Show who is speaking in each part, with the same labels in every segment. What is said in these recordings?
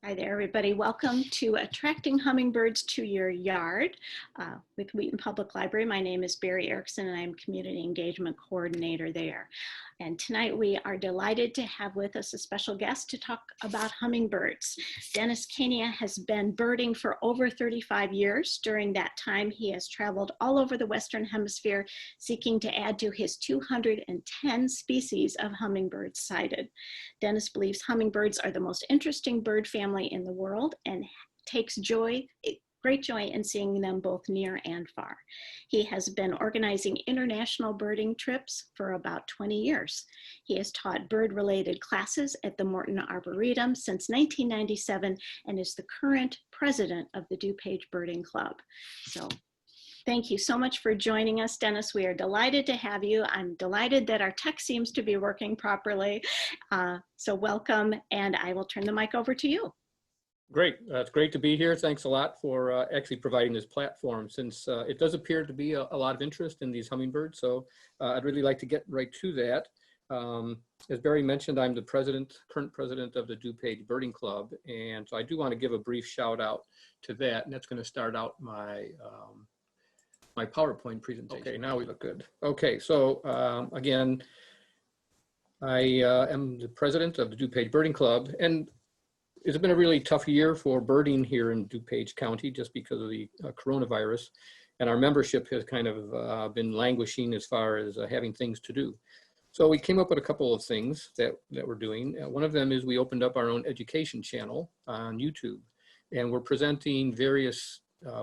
Speaker 1: Hi there, everybody. Welcome to Attracting Hummingbirds to Your Yard with Wheaton Public Library. My name is Barry Erickson, and I'm Community Engagement Coordinator there. And tonight we are delighted to have with us a special guest to talk about hummingbirds. Denis Kania has been birding for over 35 years. During that time, he has traveled all over the Western Hemisphere seeking to add to his 210 species of hummingbirds sighted. Denis believes hummingbirds are the most interesting bird family in the world and takes great joy in seeing them both near and far. He has been organizing international birding trips for about 20 years. He has taught bird-related classes at the Morton Arboretum since 1997 and is the current president of the DuPage Birding Club. So thank you so much for joining us, Denis. We are delighted to have you. I'm delighted that our tech seems to be working properly. So welcome, and I will turn the mic over to you.
Speaker 2: Great. It's great to be here. Thanks a lot for actually providing this platform, since it does appear to be a lot of interest in these hummingbirds. So I'd really like to get right to that. As Barry mentioned, I'm the current president of the DuPage Birding Club. And so I do want to give a brief shout out to that. And that's going to start out my my PowerPoint presentation. Okay, now we look good. Okay, so again, I am the president of the DuPage Birding Club, and it's been a really tough year for birding here in DuPage County just because of the coronavirus, and our membership has kind of been languishing as far as having things to do. So we came up with a couple of things that we're doing. One of them is we opened up our own education channel on YouTube, and we're presenting various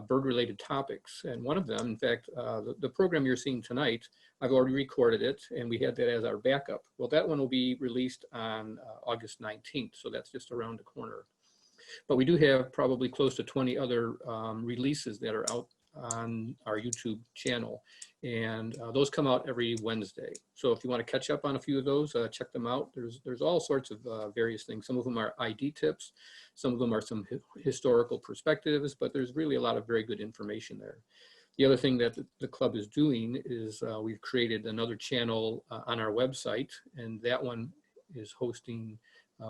Speaker 2: bird-related topics. And one of them, in fact, the program you're seeing tonight, I've already recorded it, and we had that as our backup. Well, that one will be released on August 19th, so that's just around the corner. But we do have probably close to 20 other releases that are out on our YouTube channel, and those come out every Wednesday. So if you want to catch up on a few of those, check them out. There's all sorts of various things. Some of them are ID tips, some of them are some historical perspectives, but there's really a lot of very good information there. The other thing that the club is doing is we've created another channel on our website, and that one is hosting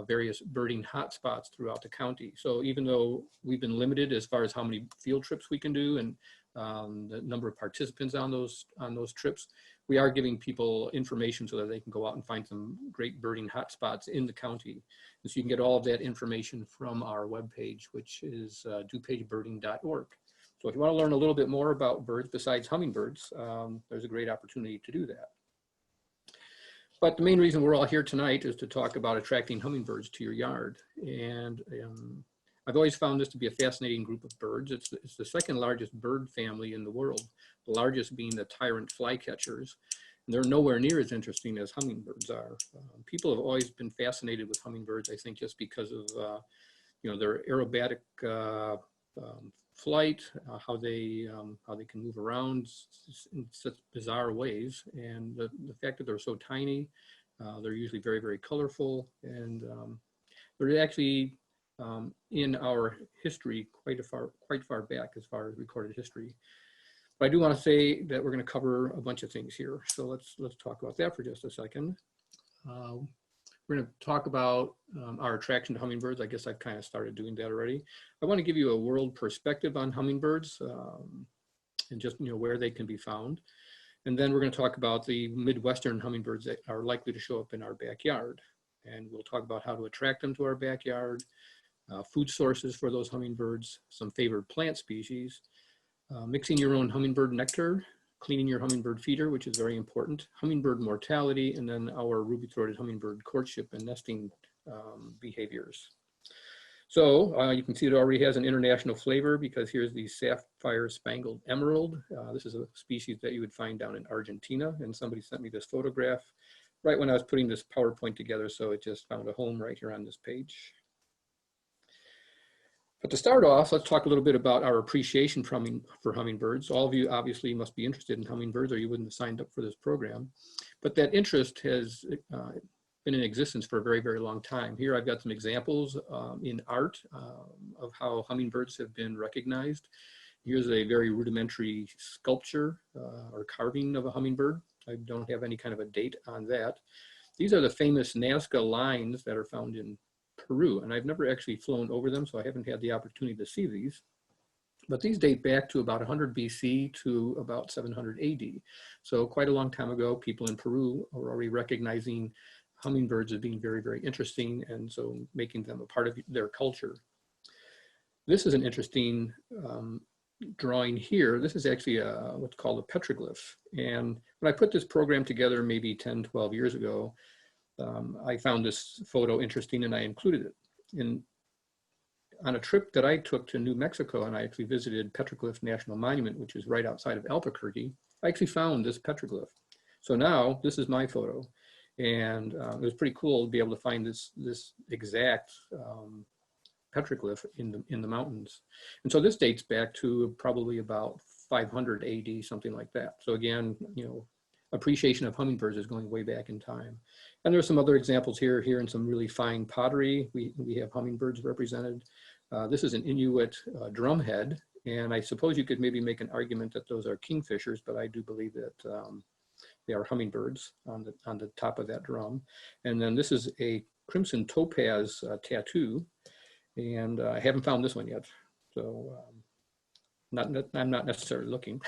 Speaker 2: various birding hotspots throughout the county. So even though we've been limited as far as how many field trips we can do and the number of participants on those trips, we are giving people information so that they can go out and find some great birding hotspots in the county. And so you can get all of that information from our webpage, which is dupagebirding.org. So if you want to learn a little bit more about birds besides hummingbirds, there's a great opportunity to do that. But the main reason we're all here tonight is to talk about attracting hummingbirds to your yard. And I've always found this to be a fascinating group of birds. It's the second largest bird family in the world, the largest being the tyrant flycatchers. And they're nowhere near as interesting as hummingbirds are. People have always been fascinated with hummingbirds, I think, just because of their aerobatic flight, how they can move around in such bizarre ways, and the fact that they're so tiny. They're usually very, very colorful, and they're actually in our history quite far back as far as recorded history. But I do want to say that we're going to cover a bunch of things here, so let's talk about that for just a second. We're going to talk about our attraction to hummingbirds. I guess I've kind of started doing that already. I want to give you a world perspective on hummingbirds and just where they can be found. And then we're going to talk about the Midwestern hummingbirds that are likely to show up in our backyard. And we'll talk about how to attract them to our backyard, food sources for those hummingbirds, some favored plant species, mixing your own hummingbird nectar, cleaning your hummingbird feeder, which is very important, hummingbird mortality, and then our ruby-throated hummingbird courtship and nesting behaviors. So you can see it already has an international flavor because here's the sapphire spangled emerald. This is a species that you would find down in Argentina, and somebody sent me this photograph right when I was putting this PowerPoint together, so it just found a home right here on this page. But to start off, let's talk a little bit about our appreciation for hummingbirds. All of you obviously must be interested in hummingbirds, or you wouldn't have signed up for this program. But that interest has been in existence for a very, very long time. Here I've got some examples in art of how hummingbirds have been recognized. Here's a very rudimentary sculpture or carving of a hummingbird. I don't have any kind of a date on that. These are the famous Nazca lines that are found in Peru, and I've never actually flown over them, so I haven't had the opportunity to see these. But these date back to about 100 BC to about 700 AD. So quite a long time ago, people in Peru are already recognizing hummingbirds as being very, very interesting, and so making them a part of their culture. This is an interesting drawing here. This is actually what's called a petroglyph. And when I put this program together maybe 10, 12 years ago, I found this photo interesting and I included it. On a trip that I took to New Mexico, and I actually visited Petroglyph National Monument, which is right outside of Albuquerque, I actually found this petroglyph. So now this is my photo. And it was pretty cool to be able to find this exact petroglyph in the mountains. And so this dates back to probably about 500 AD, something like that. So again, you know, appreciation of hummingbirds is going way back in time. And there's some other examples here in some really fine pottery. We have hummingbirds represented. This is an Inuit drumhead, and I suppose you could maybe make an argument that those are kingfishers, but I do believe that they are hummingbirds on the top of that drum. And then this is a crimson topaz tattoo, and I haven't found this one yet, so I'm not necessarily looking.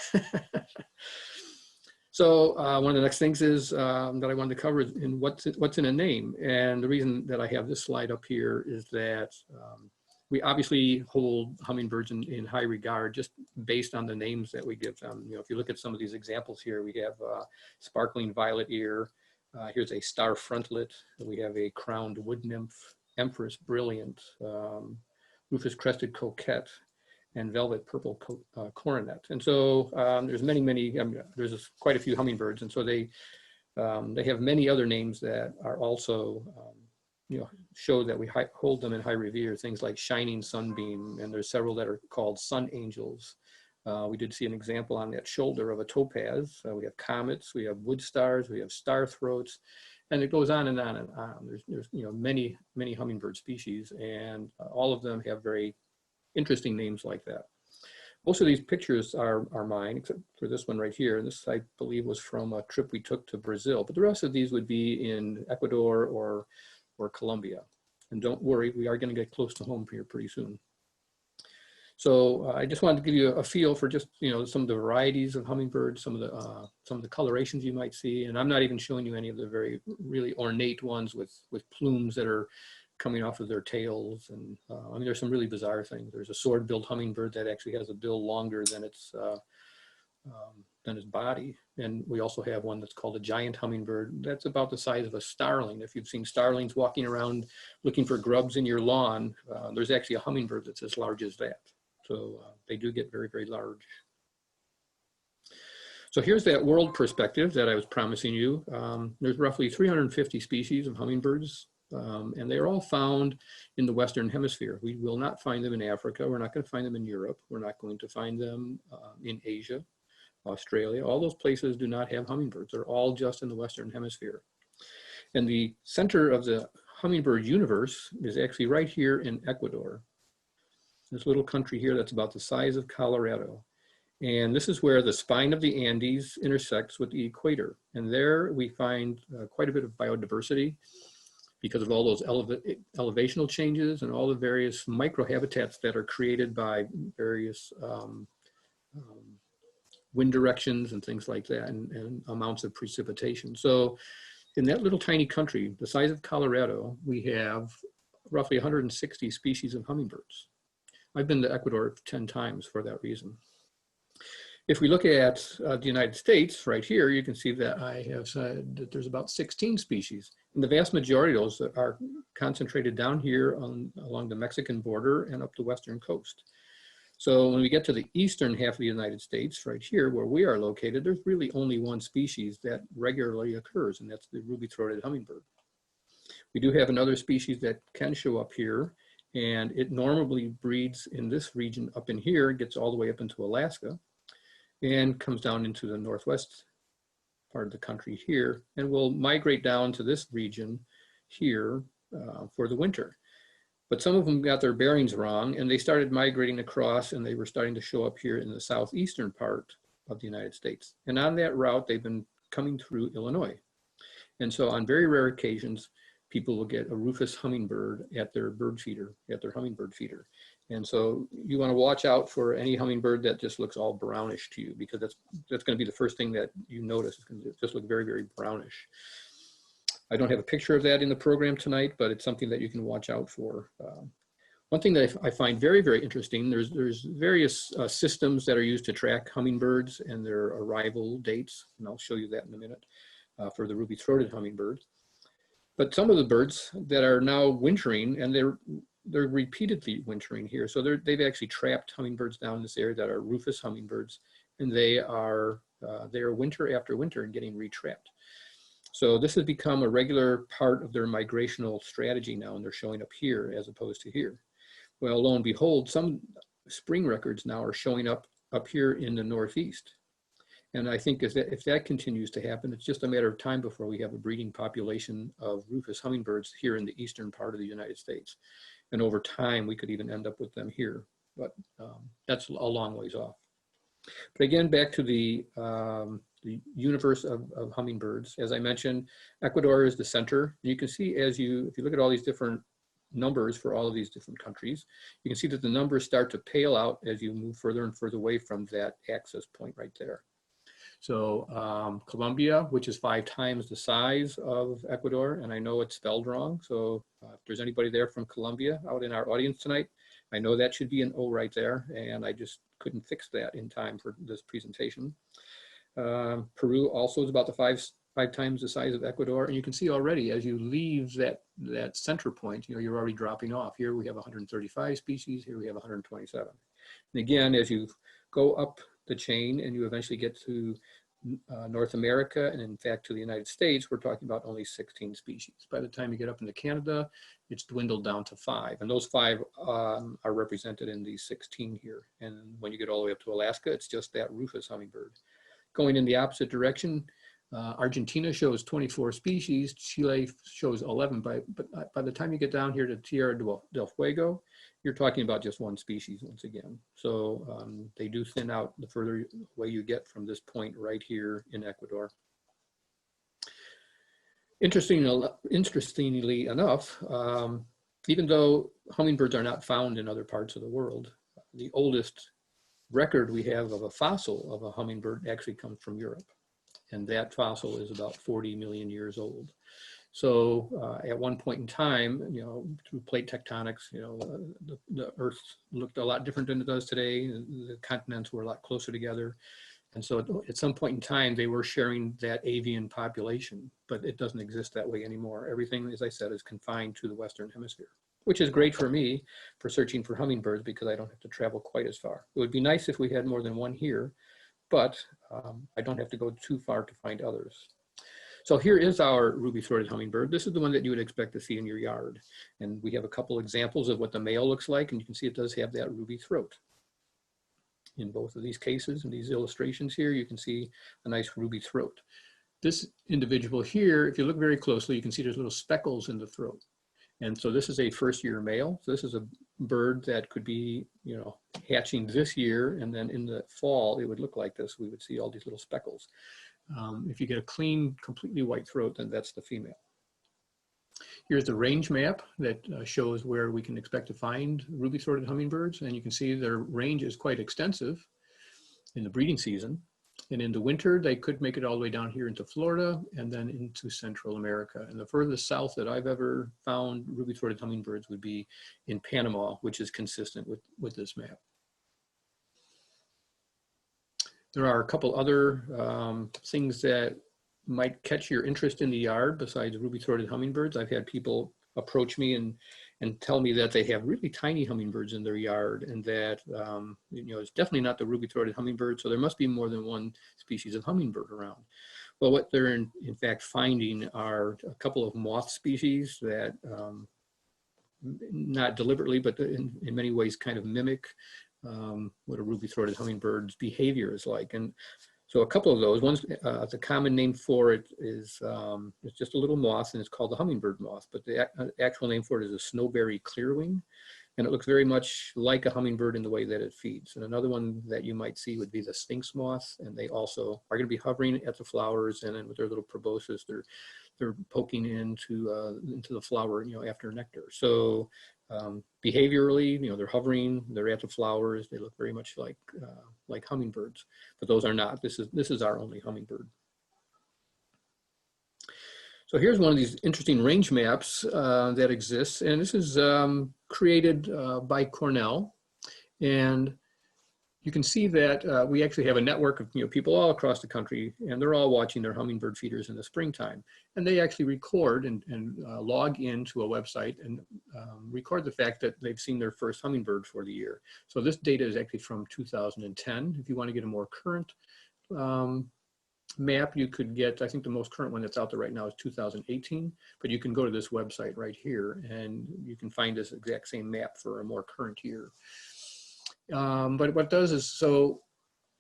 Speaker 2: So one of the next things is that I wanted to cover in what's in a name. And the reason that I have this slide up here is that we obviously hold hummingbirds in high regard just based on the names that we give them. You know, if you look at some of these examples here, we have sparkling violet ear. Here's a star frontlet. We have a crowned wood nymph, empress brilliant, rufous crested coquette, and velvet purple coronet. And so there's many, there's quite a few hummingbirds. And so they have many other names that are also, you know, show that we hold them in high revere, things like shining sunbeam, and there's several that are called sun angels. We did see an example on that shoulder of a topaz. We have comets, we have wood stars, we have star throats, and it goes on and on and on. There's you know, many hummingbird species, and all of them have very interesting names like that. Most of these pictures are mine, except for this one right here. And this, I believe, was from a trip we took to Brazil, but the rest of these would be in Ecuador or Colombia. And don't worry, we are going to get close to home here pretty soon. So I just wanted to give you a feel for just, you know, some of the varieties of hummingbirds, some of the colorations you might see. And I'm not even showing you any of the really ornate ones with plumes that are coming off of their tails. And I mean, there's some really bizarre things. There's a sword-billed hummingbird that actually has a bill longer than its body. And we also have one that's called a giant hummingbird. That's about the size of a starling. If you've seen starlings walking around looking for grubs in your lawn, there's actually a hummingbird that's as large as that. So they do get very, very large. So here's that world perspective that I was promising you. There's roughly 350 species of hummingbirds. And they're all found in the Western Hemisphere. We will not find them in Africa. We're not going to find them in Europe. We're not going to find them in Asia, Australia. All those places do not have hummingbirds. They're all just in the Western Hemisphere. And the center of the hummingbird universe is actually right here in Ecuador. This little country here that's about the size of Colorado. And this is where the spine of the Andes intersects with the equator. And there we find quite a bit of biodiversity, because of all those elevational changes and all the various microhabitats that are created by various wind directions and things like that, and amounts of precipitation. So in that little tiny country, the size of Colorado, we have roughly 160 species of hummingbirds. I've been to Ecuador 10 times for that reason. If we look at the United States right here, you can see that I have said that there's about 16 species. And the vast majority of those are concentrated down here along the Mexican border and up the western coast. So when we get to the eastern half of the United States, right here where we are located, there's really only one species that regularly occurs, and that's the ruby-throated hummingbird. We do have another species that can show up here, and it normally breeds in this region up in here, gets all the way up into Alaska, and comes down into the northwest part of the country here, and will migrate down to this region here for the winter. But some of them got their bearings wrong, and they started migrating across, and they were starting to show up here in the southeastern part of the United States. And on that route, they've been coming through Illinois. And so on very rare occasions, people will get a rufous hummingbird at their bird feeder, at their hummingbird feeder. And so you want to watch out for any hummingbird that just looks all brownish to you, because that's going to be the first thing that you notice. It's going to just look very, very brownish. I don't have a picture of that in the program tonight, but it's something that you can watch out for. One thing that I find very, very interesting, there's various systems that are used to track hummingbirds and their arrival dates, and I'll show you that in a minute for the ruby-throated hummingbird. But some of the birds that are now wintering, and they're repeatedly wintering here, so they've actually trapped hummingbirds down in this area that are rufous hummingbirds, and they are winter after winter and getting retrapped. So this has become a regular part of their migrational strategy now, and they're showing up here as opposed to here. Well, lo and behold, some spring records now are showing up here in the Northeast. And I think if that continues to happen, it's just a matter of time before we have a breeding population of rufous hummingbirds here in the eastern part of the United States. And over time, we could even end up with them here, but that's a long ways off. But again, back to the universe of hummingbirds. As I mentioned, Ecuador is the center. You can see if you look at all these different numbers for all of these different countries, you can see that the numbers start to pale out as you move further and further away from that access point right there. So Colombia, which is 5 times the size of Ecuador, and I know it's spelled wrong, so if there's anybody there from Colombia out in our audience tonight, I know that should be an O right there, and I just couldn't fix that in time for this presentation. Peru also is about the five times the size of Ecuador, and you can see already as you leave that center point, you're already dropping off. Here we have 135 species, here we have 127. And again, as you go up the chain and you eventually get to North America, and in fact to the United States, we're talking about only 16 species. By the time you get up into Canada, it's dwindled down to 5, and those 5 are represented in these 16 here. And when you get all the way up to Alaska, it's just that rufous hummingbird. Going in the opposite direction, Argentina shows 24 species, Chile shows 11, but by the time you get down here to Tierra del Fuego, you're talking about just 1 species once again. So they do thin out the further away you get from this point right here in Ecuador. Interestingly enough, even though hummingbirds are not found in other parts of the world, the oldest record we have of a fossil of a hummingbird actually comes from Europe. And that fossil is about 40 million years old. So at one point in time, through plate tectonics, the Earth looked a lot different than it does today. The continents were a lot closer together. And so at some point in time, they were sharing that avian population, but it doesn't exist that way anymore. Everything, as I said, is confined to the Western Hemisphere, which is great for me for searching for hummingbirds because I don't have to travel quite as far. It would be nice if we had more than one here, but I don't have to go too far to find others. So here is our ruby-throated hummingbird. This is the one that you would expect to see in your yard. And we have a couple examples of what the male looks like, and you can see it does have that ruby throat. In both of these cases, in these illustrations here, you can see a nice ruby throat. This individual here, if you look very closely, you can see there's little speckles in the throat. And so this is a first-year male. So this is a bird that could be, hatching this year, and then in the fall, it would look like this. We would see all these little speckles. If you get a clean, completely white throat, then that's the female. Here's the range map that shows where we can expect to find ruby-throated hummingbirds. And you can see their range is quite extensive in the breeding season. And in the winter, they could make it all the way down here into Florida and then into Central America. And the furthest south that I've ever found ruby-throated hummingbirds would be in Panama, which is consistent with this map. There are a couple other things that might catch your interest in the yard besides ruby-throated hummingbirds. I've had people approach me and tell me that they have really tiny hummingbirds in their yard, and that it's definitely not the ruby-throated hummingbird, so there must be more than one species of hummingbird around. Well, what they're in fact finding are a couple of moth species that not deliberately, but in many ways kind of mimic what a ruby-throated hummingbird's behavior is like. And so a couple of those, one's the common name for it is it's just a little moth, and it's called the hummingbird moth, but the actual name for it is a snowberry clearwing. and it looks very much like a hummingbird in the way that it feeds. And another one that you might see would be the sphinx moth, and they also are going to be hovering at the flowers, and then with their little proboscis, they're poking into the flower, after nectar. So behaviorally, they're hovering, they're at the flowers, they look very much like hummingbirds, but those are not. This is our only hummingbird. So here's one of these interesting range maps that exists, and this is created by Cornell, and you can see that we actually have a network of people all across the country, and they're all watching their hummingbird feeders in the springtime, and they actually record and log into a website and record the fact that they've seen their first hummingbird for the year. So this data is actually from 2010. If you want to get a more current map, you could get, I think the most current one that's out there right now is 2018, but you can go to this website right here and you can find this exact same map for a more current year. But what it does is, so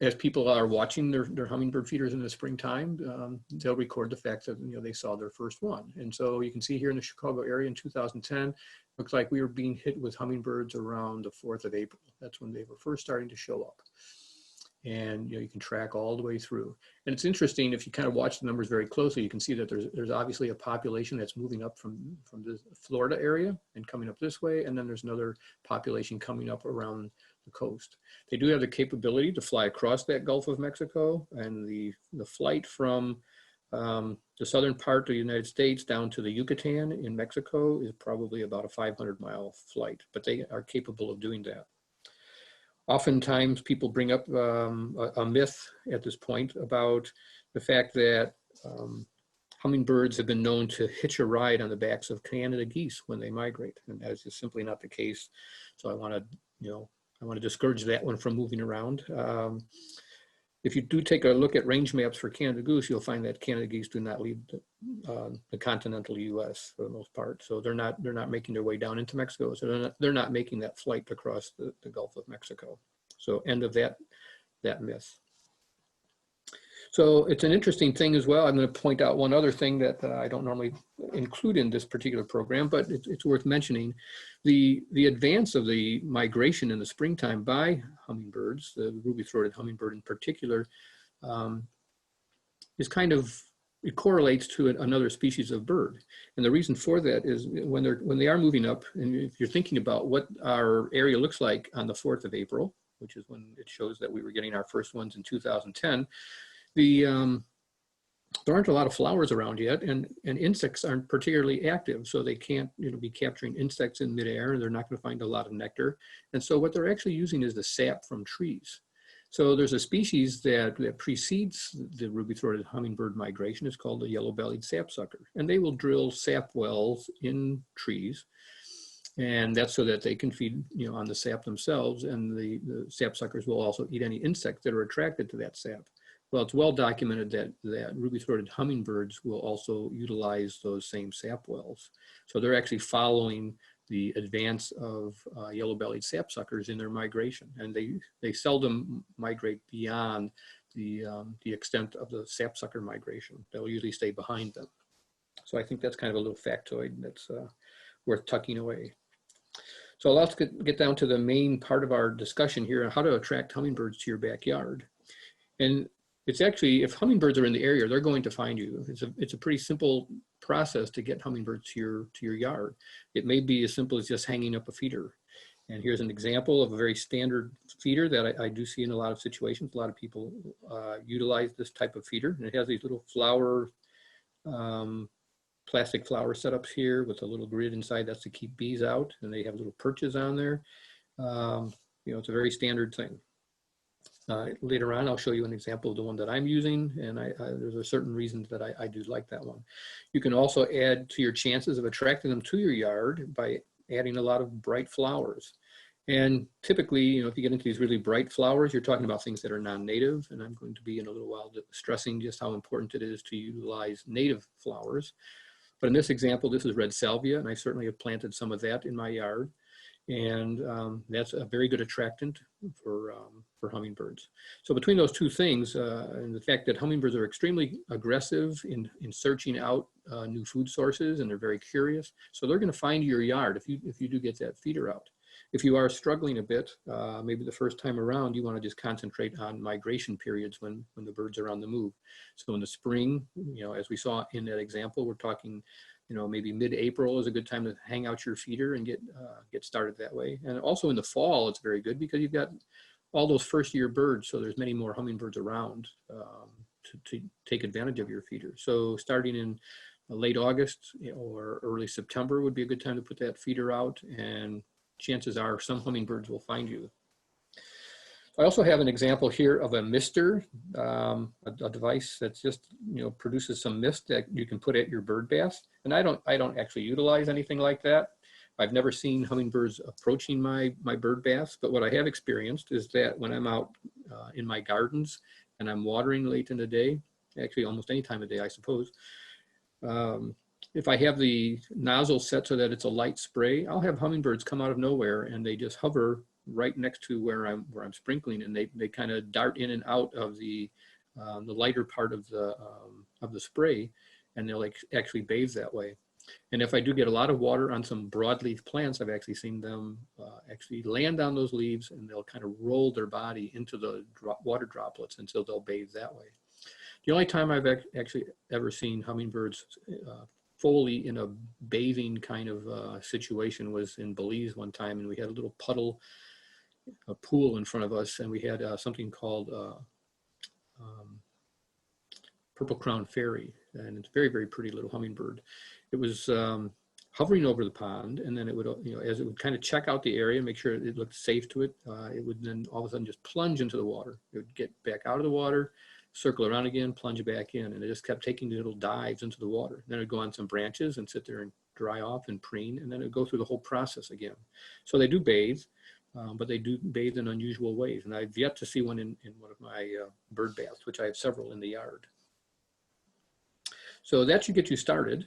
Speaker 2: as people are watching their hummingbird feeders in the springtime, they'll record the fact that they saw their first one. And so you can see here in the Chicago area in 2010, looks like we were being hit with hummingbirds around the 4th of April. That's when they were first starting to show up. And you can track all the way through. And it's interesting, if you kind of watch the numbers very closely, you can see that there's obviously a population that's moving up from the Florida area and coming up this way, and then there's another population coming up around the coast. They do have the capability to fly across that Gulf of Mexico, and the flight from the southern part of the United States down to the Yucatan in Mexico is probably about a 500-mile flight, but they are capable of doing that. Oftentimes people bring up a myth at this point about the fact that hummingbirds have been known to hitch a ride on the backs of Canada geese when they migrate, and that is just simply not the case. So I want to discourage that one from moving around. If you do take a look at range maps for Canada goose, you'll find that Canada geese do not leave the continental U.S. for the most part. So they're not making their way down into Mexico. So they're not making that flight across the Gulf of Mexico. So end of that myth. So it's an interesting thing as well. I'm going to point out one other thing that I don't normally include in this particular program, but it's worth mentioning. The advance of the migration in the springtime by hummingbirds, the ruby-throated hummingbird in particular, is kind of, it correlates to another species of bird. And the reason for that is when they are moving up, and if you're thinking about what our area looks like on the 4th of April, which is when it shows that we were getting our first ones in 2010, there aren't a lot of flowers around yet, and insects aren't particularly active, so they can't be capturing insects in midair, and they're not going to find a lot of nectar. And so what they're actually using is the sap from trees. So there's a species that precedes the ruby-throated hummingbird migration. It's called the yellow-bellied sapsucker, and they will drill sap wells in trees, and that's so that they can feed on the sap themselves, and the sapsuckers will also eat any insects that are attracted to that sap. Well, it's well documented that ruby-throated hummingbirds will also utilize those same sap wells. So they're actually following the advance of yellow-bellied sapsuckers in their migration, and they seldom migrate beyond the extent of the sapsucker migration. They'll usually stay behind them. So I think that's kind of a little factoid that's worth tucking away. So let's get down to the main part of our discussion here on how to attract hummingbirds to your backyard. And it's actually, if hummingbirds are in the area, they're going to find you. It's a pretty simple process to get hummingbirds to your yard. It may be as simple as just hanging up a feeder. And here's an example of a very standard feeder that I do see in a lot of situations. A lot of people utilize this type of feeder, and it has these little flower, plastic flower setups here with a little grid inside. That's to keep bees out, and they have little perches on there. It's a very standard thing. Later on, I'll show you an example of the one that I'm using, and there's a certain reason that I do like that one. You can also add to your chances of attracting them to your yard by adding a lot of bright flowers. And typically, if you get into these really bright flowers, you're talking about things that are non-native, and I'm going to be in a little while stressing just how important it is to utilize native flowers. But in this example, this is red salvia, and I certainly have planted some of that in my yard. And that's a very good attractant for hummingbirds. So between those two things, and the fact that hummingbirds are extremely aggressive in searching out new food sources, and they're very curious, so they're going to find your yard if you do get that feeder out. If you are struggling a bit, maybe the first time around, you want to just concentrate on migration periods when the birds are on the move. So in the spring, as we saw in that example, we're talking, maybe mid-April is a good time to hang out your feeder and get started that way. And also in the fall, it's very good because you've got all those first year birds. So there's many more hummingbirds around to take advantage of your feeder. So starting in late August or early September would be a good time to put that feeder out, and chances are some hummingbirds will find you. I also have an example here of a mister, a device that's just, produces some mist that you can put at your bird bath. And I don't actually utilize anything like that. I've never seen hummingbirds approaching my bird baths, but what I have experienced is that when I'm out in my gardens and I'm watering late in the day, actually almost any time of day, I suppose, if I have the nozzle set so that it's a light spray, I'll have hummingbirds come out of nowhere and they just hover right next to where I'm sprinkling, and they kind of dart in and out of the lighter part of the spray, and they'll actually bathe that way. And if I do get a lot of water on some broadleaf plants, I've actually seen them actually land on those leaves, and they'll kind of roll their body into the water droplets, and so they'll bathe that way. The only time I've actually ever seen hummingbirds fully in a bathing kind of situation was in Belize one time, and we had a little puddle, a pool in front of us, and we had something called purple crown fairy, and it's a very, very pretty little hummingbird. It was hovering over the pond, and then it would, as it would kind of check out the area, make sure it looked safe to it, it would then all of a sudden just plunge into the water. It would get back out of the water, circle around again, plunge back in, and it just kept taking little dives into the water. Then it'd go on some branches and sit there and dry off and preen, and then it'd go through the whole process again. So they do bathe, but they do bathe in unusual ways, and I've yet to see one in one of my bird baths, which I have several in the yard. So that should get you started.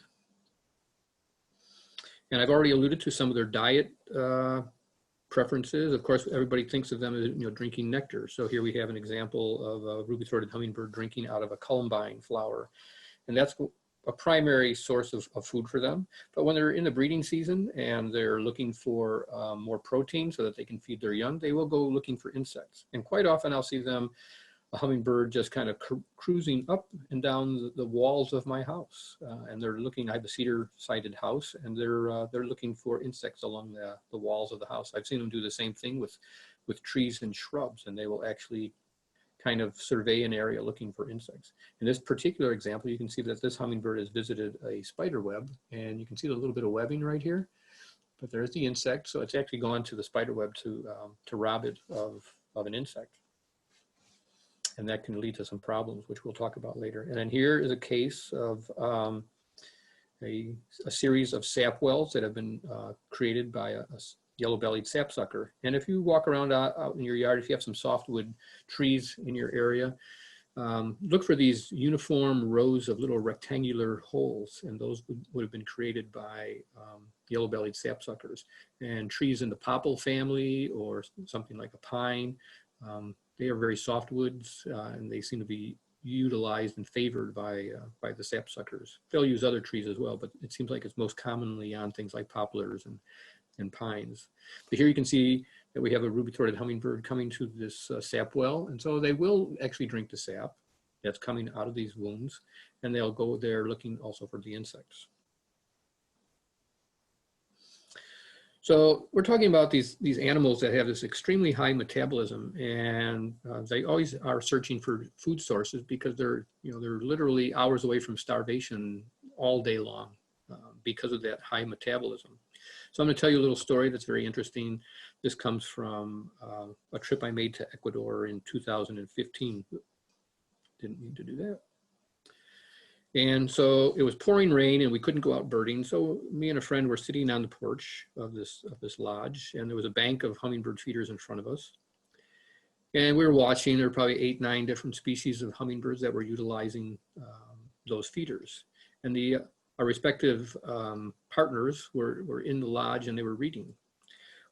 Speaker 2: And I've already alluded to some of their diet preferences. Of course, everybody thinks of them as drinking nectar. So here we have an example of a ruby-throated hummingbird drinking out of a columbine flower, and that's a primary source of food for them. But when they're in the breeding season and they're looking for more protein so that they can feed their young, they will go looking for insects. And quite often I'll see them, a hummingbird just kind of cruising up and down the walls of my house, and they're looking. I have a cedar-sided house, and they're looking for insects along the walls of the house. I've seen them do the same thing with trees and shrubs, and they will actually kind of survey an area looking for insects. In this particular example, you can see that this hummingbird has visited a spider web, and you can see a little bit of webbing right here, but there's the insect. So it's actually gone to the spider web to rob it of an insect. And that can lead to some problems, which we'll talk about later. And then here is a case of a series of sap wells that have been created by a yellow-bellied sapsucker. And if you walk around out in your yard, if you have some softwood trees in your area, look for these uniform rows of little rectangular holes, and those would have been created by yellow-bellied sapsuckers. And trees in the popple family or something like a pine, they are very softwoods, and they seem to be utilized and favored by the sapsuckers. They'll use other trees as well, but it seems like it's most commonly on things like poplars and pines. But here you can see that we have a ruby-throated hummingbird coming to this sap well, and so they will actually drink the sap that's coming out of these wounds, and they'll go there looking also for the insects. So we're talking about these animals that have this extremely high metabolism, and they always are searching for food sources because they're literally hours away from starvation all day long because of that high metabolism. So I'm going to tell you a little story that's very interesting. This comes from a trip I made to Ecuador in 2015. Didn't need to do that. And so it was pouring rain and we couldn't go out birding. So me and a friend were sitting on the porch of this lodge, and there was a bank of hummingbird feeders in front of us. And we were watching. There were probably 8, 9 different species of hummingbirds that were utilizing those feeders. And our respective partners were in the lodge and they were reading.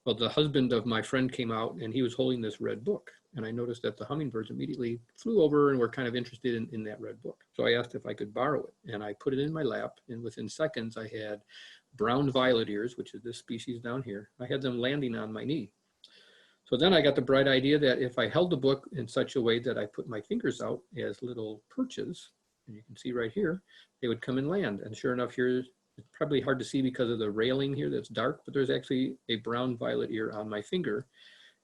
Speaker 2: Well, the husband of my friend came out and he was holding this red book. and I noticed that the hummingbirds immediately flew over and were kind of interested in that red book. So I asked if I could borrow it, and I put it in my lap, and within seconds I had brown violet ears, which is this species down here. I had them landing on my knee. So then I got the bright idea that if I held the book in such a way that I put my fingers out as little perches, and you can see right here, they would come and land. And sure enough, here, it's probably hard to see because of the railing here that's dark, but there's actually a brown violet ear on my finger.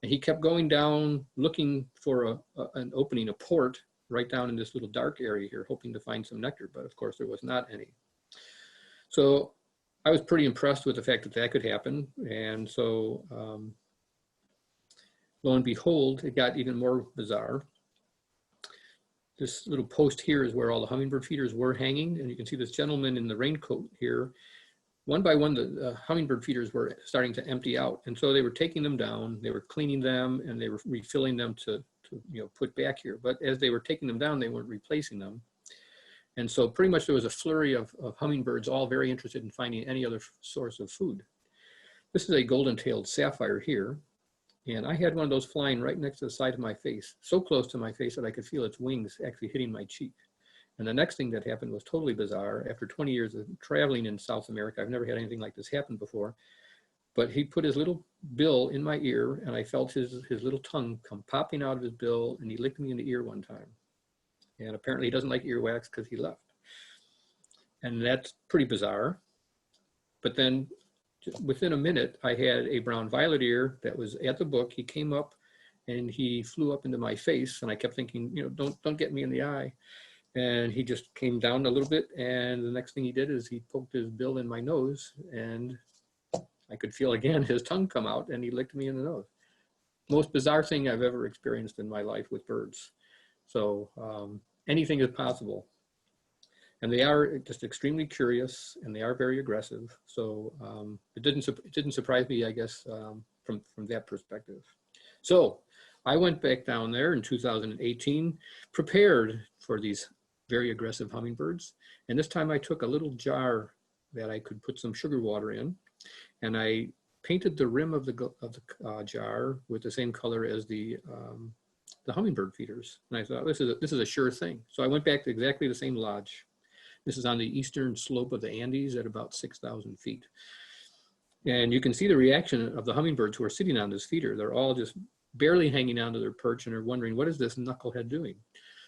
Speaker 2: And he kept going down, looking for an opening, a port, right down in this little dark area here, hoping to find some nectar, but of course there was not any. So I was pretty impressed with the fact that that could happen. And so, lo and behold, it got even more bizarre. This little post here is where all the hummingbird feeders were hanging. And you can see this gentleman in the raincoat here. One by one, the hummingbird feeders were starting to empty out. And so they were taking them down, they were cleaning them, and they were refilling them to put back here. But as they were taking them down, they weren't replacing them. And so pretty much there was a flurry of hummingbirds, all very interested in finding any other source of food. This is a golden-tailed sapphire here. And I had one of those flying right next to the side of my face, so close to my face that I could feel its wings actually hitting my cheek. And the next thing that happened was totally bizarre. After 20 years of traveling in South America, I've never had anything like this happen before. But he put his little bill in my ear, and I felt his little tongue come popping out of his bill, and he licked me in the ear one time. And apparently he doesn't like earwax because he left. And that's pretty bizarre. But then within a minute, I had a brown violet ear that was at the book. He came up and he flew up into my face, and I kept thinking, don't get me in the eye. And he just came down a little bit, and the next thing he did is he poked his bill in my nose, and I could feel again his tongue come out, and he licked me in the nose. Most bizarre thing I've ever experienced in my life with birds. So anything is possible. And they are just extremely curious, and they are very aggressive. So it didn't surprise me, I guess, from that perspective. So I went back down there in 2018, prepared for these very aggressive hummingbirds. And this time I took a little jar that I could put some sugar water in, and I painted the rim of the jar with the same color as the hummingbird feeders. And I thought, this is a sure thing. So I went back to exactly the same lodge. This is on the eastern slope of the Andes at about 6,000 feet. And you can see the reaction of the hummingbirds who are sitting on this feeder. They're all just barely hanging onto their perch and are wondering, what is this knucklehead doing?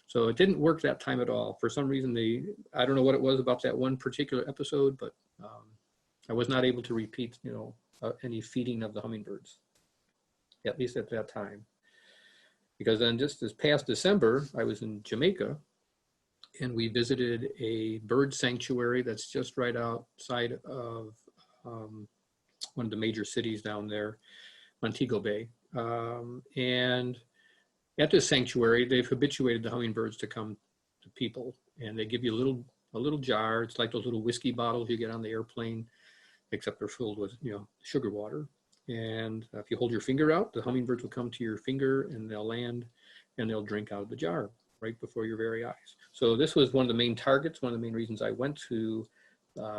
Speaker 2: So it didn't work that time at all. For some reason, I don't know what it was about that one particular episode, but I was not able to repeat, any feeding of the hummingbirds, at least at that time. Because then just this past December, I was in Jamaica, and we visited a bird sanctuary that's just right outside of one of the major cities down there, Montego Bay. And at this sanctuary, they've habituated the hummingbirds to come to people, and they give you a little jar. It's like those little whiskey bottles you get on the airplane, except they're filled with sugar water. And if you hold your finger out, the hummingbirds will come to your finger, and they'll land, and they'll drink out of the jar right before your very eyes. So this was one of the main targets. One of the main reasons I went to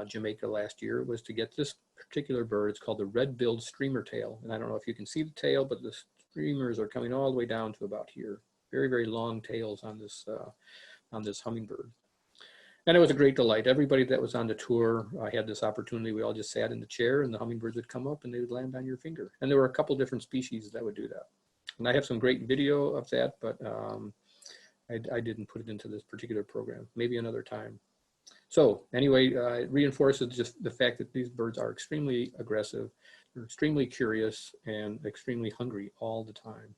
Speaker 2: Jamaica last year was to get this particular bird. It's called the red-billed streamer tail. And I don't know if you can see the tail, but the streamers are coming all the way down to about here. Very, very long tails on this hummingbird. And it was a great delight. Everybody that was on the tour, I had this opportunity. We all just sat in the chair, and the hummingbirds would come up and they would land on your finger. And there were a couple different species that would do that. And I have some great video of that, but I didn't put it into this particular program, maybe another time. So anyway, it reinforces just the fact that these birds are extremely aggressive, they're extremely curious, and extremely hungry all the time.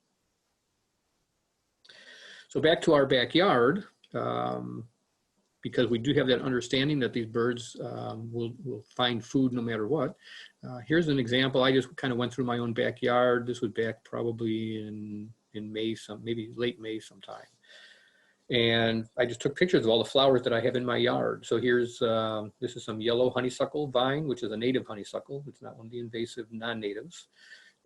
Speaker 2: So back to our backyard, because we do have that understanding that these birds will find food no matter what. Here's an example. I just kind of went through my own backyard. This was back probably in May, maybe late May sometime. And I just took pictures of all the flowers that I have in my yard. So here's, this is some yellow honeysuckle vine, which is a native honeysuckle. It's not one of the invasive non-natives.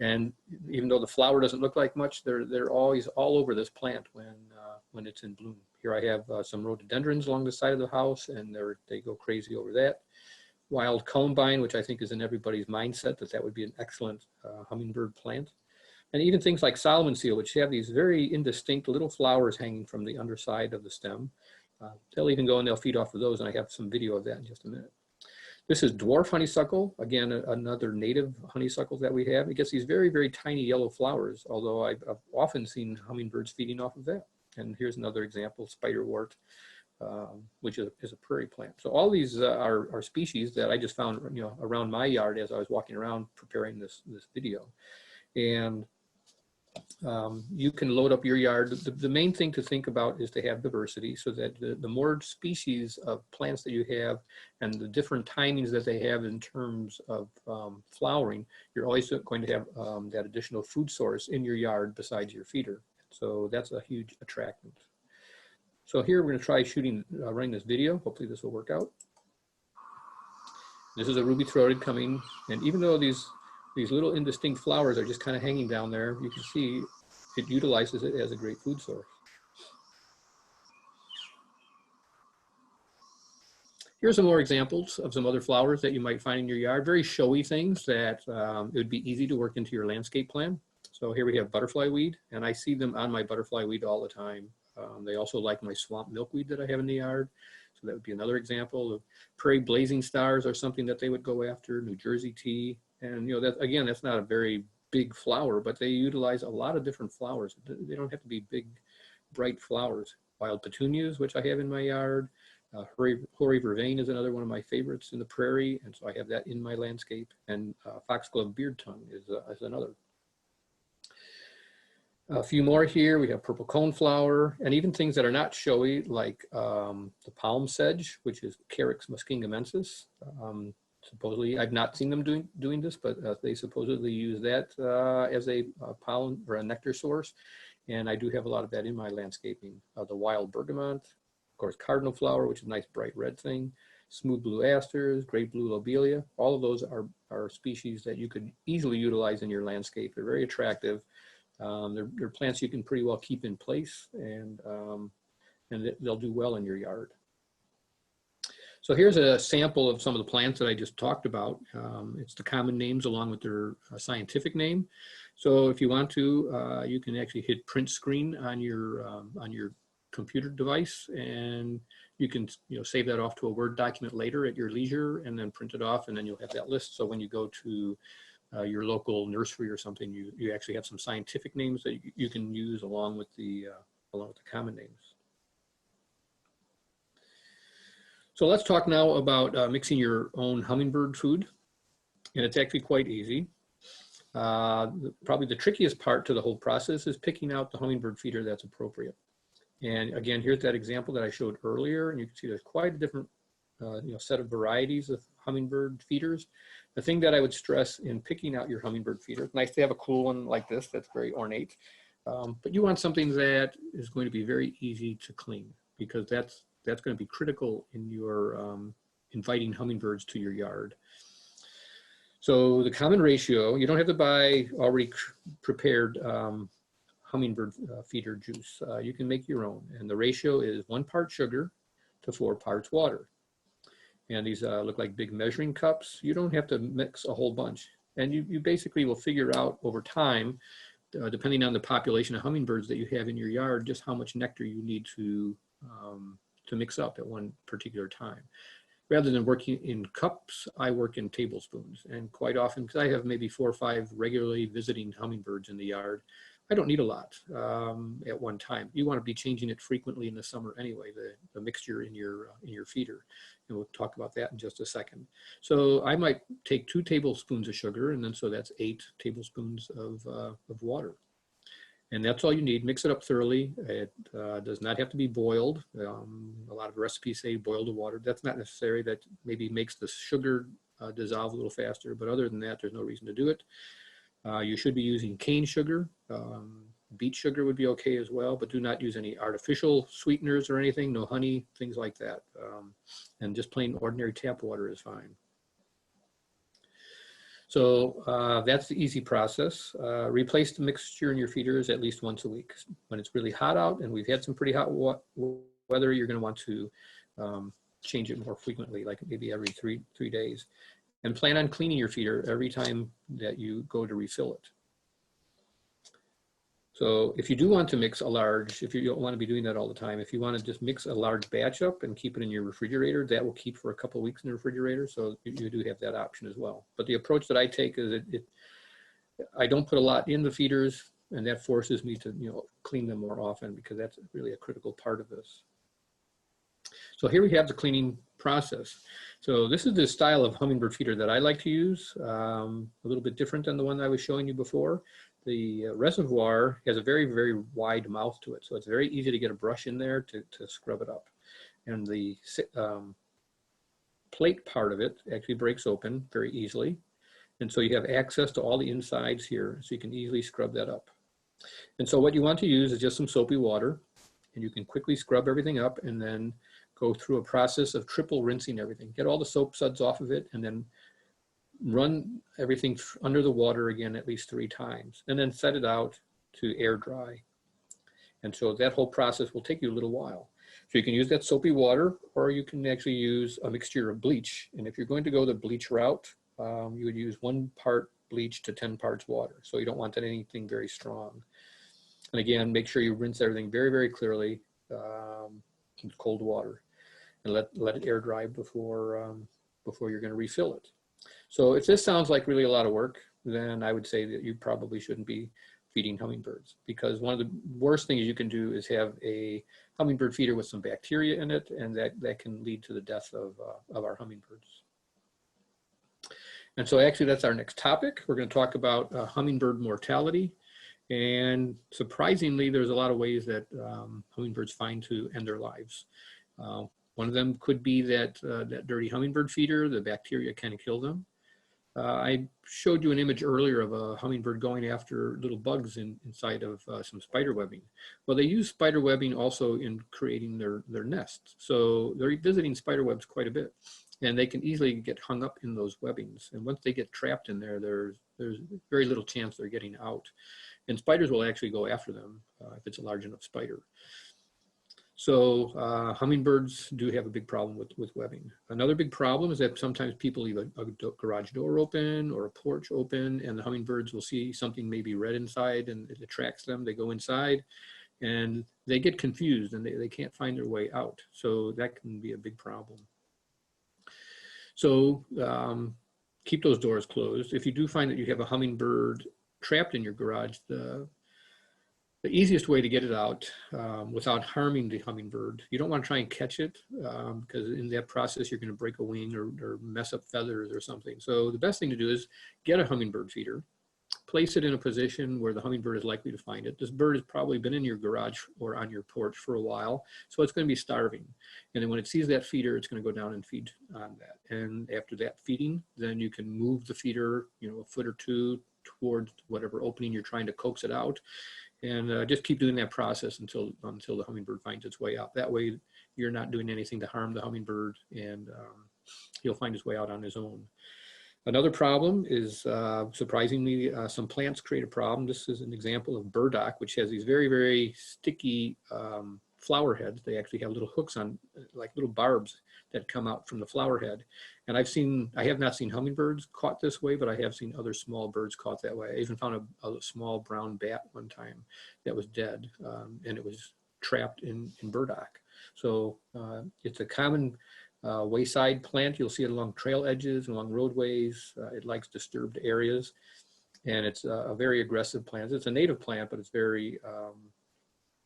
Speaker 2: And even though the flower doesn't look like much, they're always all over this plant when it's in bloom. Here I have some rhododendrons along the side of the house, and they go crazy over that. Wild columbine, which I think is in everybody's mindset that would be an excellent hummingbird plant. And even things like Solomon seal, which have these very indistinct little flowers hanging from the underside of the stem. They'll even go and they'll feed off of those, and I have some video of that in just a minute. This is dwarf honeysuckle, again, another native honeysuckle that we have. It gets these very, very tiny yellow flowers, although I've often seen hummingbirds feeding off of that. And here's another example, spiderwort, which is a prairie plant. So all these are species that I just found, you know, around my yard as I was walking around preparing this video. And you can load up your yard. The main thing to think about is to have diversity, so that the more species of plants that you have and the different timings that they have in terms of flowering, you're always going to have that additional food source in your yard besides your feeder. So that's a huge attractant. So here we're going to try running this video. Hopefully this will work out. This is a ruby-throated coming, and even though these little indistinct flowers are just kind of hanging down there, you can see it utilizes it as a great food source. Here's some more examples of some other flowers that you might find in your yard. Very showy things that it would be easy to work into your landscape plan. So here we have butterfly weed, and I see them on my butterfly weed all the time. They also like my swamp milkweed that I have in the yard. So that would be another example of prairie blazing stars, or something that they would go after, New Jersey tea. And, you know, that, again, that's not a very big flower, but they utilize a lot of different flowers. They don't have to be big, bright flowers. Wild petunias, which I have in my yard. Hoary vervain is another one of my favorites in the prairie, and so I have that in my landscape. And foxglove beard tongue is another. A few more here. We have purple coneflower, and even things that are not showy, like the palm sedge, which is Carex muskingamensis. Supposedly, I've not seen them doing this, but they supposedly use that as a pollen or a nectar source. And I do have a lot of that in my landscaping. The wild bergamot, of course, cardinal flower, which is a nice bright red thing. Smooth blue asters, great blue lobelia. All of those are species that you could easily utilize in your landscape. They're very attractive. They're plants you can pretty well keep in place, and they'll do well in your yard. So here's a sample of some of the plants that I just talked about. It's the common names along with their scientific name. So if you want to, you can actually hit print screen on your computer device, and you can, you know, save that off to a Word document later at your leisure, and then print it off, and then you'll have that list. So when you go to your local nursery or something, you actually have some scientific names that you can use along with the common names. So let's talk now about mixing your own hummingbird food, and it's actually quite easy. Probably the trickiest part to the whole process is picking out the hummingbird feeder that's appropriate. And again, here's that example that I showed earlier, and you can see there's quite a different set of varieties of hummingbird feeders. The thing that I would stress in picking out your hummingbird feeder, it's nice to have a cool one like this that's very ornate, but you want something that is going to be very easy to clean, because that's going to be critical in your inviting hummingbirds to your yard. So the common ratio, you don't have to buy already prepared hummingbird feeder juice. You can make your own, and the ratio is 1 part sugar to 4 parts water. And these look like big measuring cups. You don't have to mix a whole bunch, and you basically will figure out over time, depending on the population of hummingbirds that you have in your yard, just how much nectar you need to mix up at one particular time. Rather than working in cups, I work in tablespoons. And quite often, because I have maybe 4 or 5 regularly visiting hummingbirds in the yard, I don't need a lot at one time. You want to be changing it frequently in the summer anyway, the mixture in your feeder. And we'll talk about that in just a second. So I might take 2 tablespoons of sugar, and then so that's 8 tablespoons of water. And that's all you need. Mix it up thoroughly. It does not have to be boiled. A lot of recipes say boil the water. That's not necessary. That maybe makes the sugar dissolve a little faster, but other than that, there's no reason to do it. You should be using cane sugar. Beet sugar would be okay as well, but do not use any artificial sweeteners or anything, no honey, things like that. And just plain ordinary tap water is fine. So that's the easy process. Replace the mixture in your feeders at least once a week. When it's really hot out, and we've had some pretty hot weather, you're going to want to change it more frequently, like maybe every three days. And plan on cleaning your feeder every time that you go to refill it. So if you do want to mix a large, if you don't want to be doing that all the time, if you want to just mix a large batch up and keep it in your refrigerator, that will keep for a couple of weeks in the refrigerator. So you do have that option as well. But the approach that I take is I don't put a lot in the feeders, and that forces me to, you know, clean them more often, because that's really a critical part of this. So here we have the cleaning process. So this is the style of hummingbird feeder that I like to use, a little bit different than the one I was showing you before. The reservoir has a very, very wide mouth to it, so it's very easy to get a brush in there to scrub it up. And the plate part of it actually breaks open very easily. And so you have access to all the insides here, so you can easily scrub that up. And so what you want to use is just some soapy water, and you can quickly scrub everything up and then go through a process of triple rinsing everything. Get all the soap suds off of it, and then run everything under the water again at least 3 times, and then set it out to air dry. And so that whole process will take you a little while. So you can use that soapy water, or you can actually use a mixture of bleach. And if you're going to go the bleach route, you would use 1 part bleach to 10 parts water. So you don't want anything very strong. And again, make sure you rinse everything very, very clearly in cold water, and let it air dry before you're going to refill it. So if this sounds like really a lot of work, then I would say that you probably shouldn't be feeding hummingbirds, because one of the worst things you can do is have a hummingbird feeder with some bacteria in it, and that can lead to the death of our hummingbirds. And so actually that's our next topic. We're going to talk about hummingbird mortality. And surprisingly, there's a lot of ways that hummingbirds find to end their lives. One of them could be that dirty hummingbird feeder. The bacteria can kill them. I showed you an image earlier of a hummingbird going after little bugs inside of some spider webbing. Well, they use spider webbing also in creating their nests. So they're visiting spider webs quite a bit, and they can easily get hung up in those webbings. And once they get trapped in there, there's very little chance they're getting out. And spiders will actually go after them if it's a large enough spider. So hummingbirds do have a big problem with webbing. Another big problem is that sometimes people leave a garage door open or a porch open, and the hummingbirds will see something maybe red inside, and it attracts them. They go inside and they get confused, and they can't find their way out. So that can be a big problem. So keep those doors closed. If you do find that you have a hummingbird trapped in your garage, the easiest way to get it out without harming the hummingbird, you don't want to try and catch it, because in that process you're going to break a wing or mess up feathers or something. So the best thing to do is get a hummingbird feeder, place it in a position where the hummingbird is likely to find it. This bird has probably been in your garage or on your porch for a while, so it's going to be starving. And then when it sees that feeder, it's going to go down and feed on that. And after that feeding, then you can move the feeder, you know, a foot or 2 towards whatever opening you're trying to coax it out. And just keep doing that process until the hummingbird finds its way out. That way you're not doing anything to harm the hummingbird, and he'll find his way out on his own. Another problem is, surprisingly, some plants create a problem. This is an example of burdock, which has these very, very sticky flower heads. They actually have little hooks on, like little barbs that come out from the flower head. And I have not seen hummingbirds caught this way, but I have seen other small birds caught that way. I even found a small brown bat one time that was dead, and it was trapped in burdock. So it's a common wayside plant. You'll see it along trail edges, along roadways. It likes disturbed areas, and it's a very aggressive plant. It's a native plant, but it's very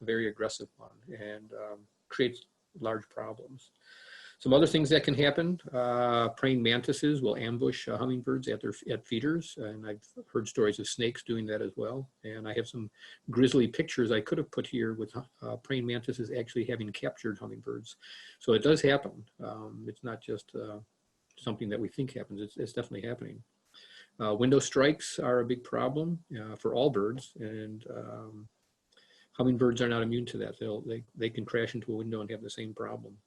Speaker 2: aggressive one, and creates large problems. Some other things that can happen, praying mantises will ambush hummingbirds at feeders, and I've heard stories of snakes doing that as well. And I have some grisly pictures I could have put here with praying mantises actually having captured hummingbirds. So it does happen. It's not just something that we think happens, it's definitely happening. Window strikes are a big problem for all birds, and hummingbirds are not immune to that. They can crash into a window and have the same problem.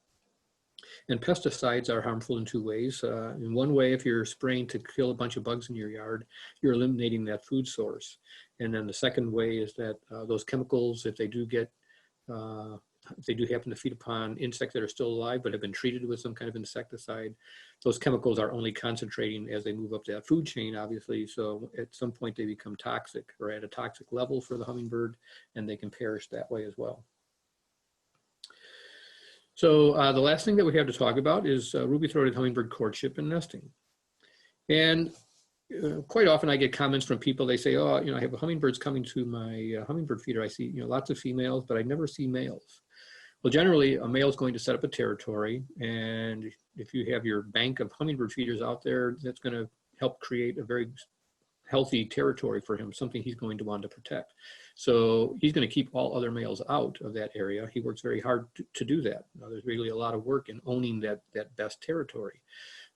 Speaker 2: And pesticides are harmful in 2 ways. In one way, if you're spraying to kill a bunch of bugs in your yard, you're eliminating that food source. And then the second way is that those chemicals, if they do get if they do happen to feed upon insects that are still alive but have been treated with some kind of insecticide, those chemicals are only concentrating as they move up that food chain, obviously. So at some point they become toxic or at a toxic level for the hummingbird, and they can perish that way as well. So the last thing that we have to talk about is ruby-throated hummingbird courtship and nesting. And quite often I get comments from people, they say, oh, I have hummingbirds coming to my hummingbird feeder. I see, lots of females, but I never see males. Well, generally a male is going to set up a territory. And if you have your bank of hummingbird feeders out there, that's going to help create a very healthy territory for him, something he's going to want to protect. So he's going to keep all other males out of that area. He works very hard to do that. There's really a lot of work in owning that best territory.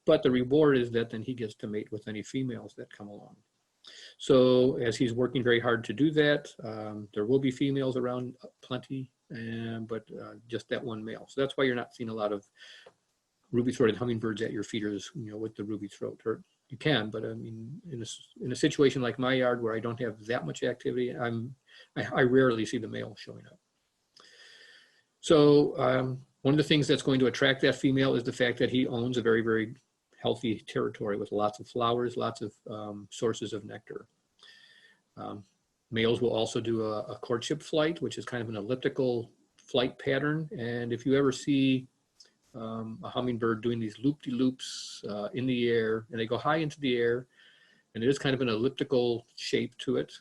Speaker 2: But the reward is that then he gets to mate with any females that come along. So as he's working very hard to do that, there will be females around plenty, but just that one male. So that's why you're not seeing a lot of ruby-throated hummingbirds at your feeders, with the ruby throat. Or you can, but I mean, in a situation like my yard where I don't have that much activity, I rarely see the male showing up. So one of the things that's going to attract that female is the fact that he owns a very, very healthy territory with lots of flowers, lots of sources of nectar. Males will also do a courtship flight, which is kind of an elliptical flight pattern. And if you ever see a hummingbird doing these loop-de-loops in the air, and they go high into the air, and it is kind of an elliptical shape to it.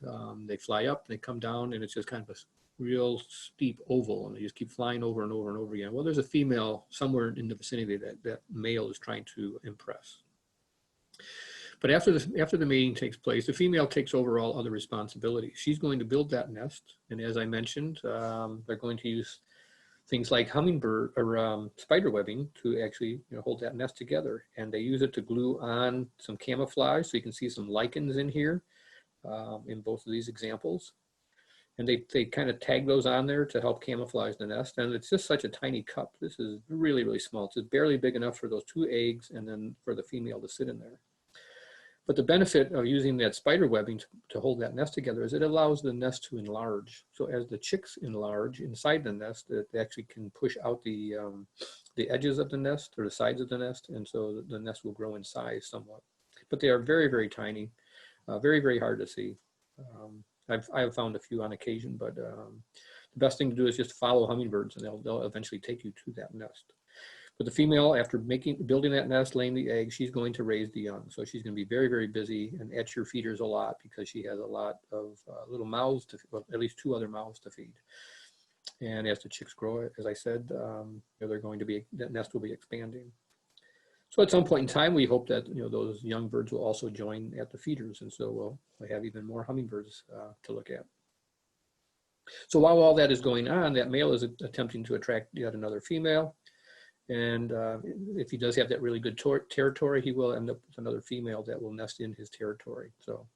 Speaker 2: They fly up, they come down, and it's just kind of a real steep oval, and they just keep flying over and over and over again. Well, there's a female somewhere in the vicinity that male is trying to impress. But after the mating takes place, the female takes over all other responsibilities. She's going to build that nest, and as I mentioned, they're going to use things like hummingbird or spider webbing to actually hold that nest together, and they use it to glue on some camouflage. So you can see some lichens in here in both of these examples. And they kind of tag those on there to help camouflage the nest. And it's just such a tiny cup. This is really, really small. It's just barely big enough for those 2 eggs and then for the female to sit in there. But the benefit of using that spider webbing to hold that nest together is it allows the nest to enlarge. So as the chicks enlarge inside the nest, it actually can push out the edges of the nest or the sides of the nest. And so the nest will grow in size somewhat. But they are very, very tiny, very, very hard to see. I've found a few on occasion, but the best thing to do is just follow hummingbirds, and they'll eventually take you to that nest. But the female, after building that nest, laying the egg, she's going to raise the young. So she's going to be very, very busy and at your feeders a lot because she has a lot of little mouths to, well, at least 2 other mouths to feed. And as the chicks grow, as I said, they're going to be, that nest will be expanding. So at some point in time, we hope that those young birds will also join at the feeders, and so we'll have even more hummingbirds to look at. So while all that is going on, that male is attempting to attract yet another female, and if he does have that really good territory, he will end up with another female that will nest in his territory. So,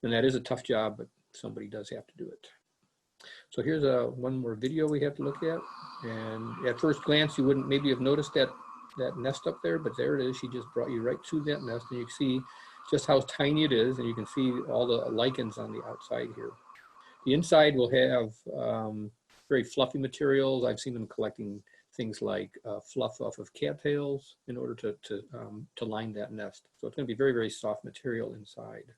Speaker 2: and that is a tough job, but somebody does have to do it. So here's one more video we have to look at, and at first glance, you wouldn't maybe have noticed that nest up there, but there it is. She just brought you right to that nest, and you can see just how tiny it is, and you can see all the lichens on the outside here. The inside will have very fluffy materials. I've seen them collecting things like fluff off of cattails in order to line that nest. So it's going to be very, very soft material inside.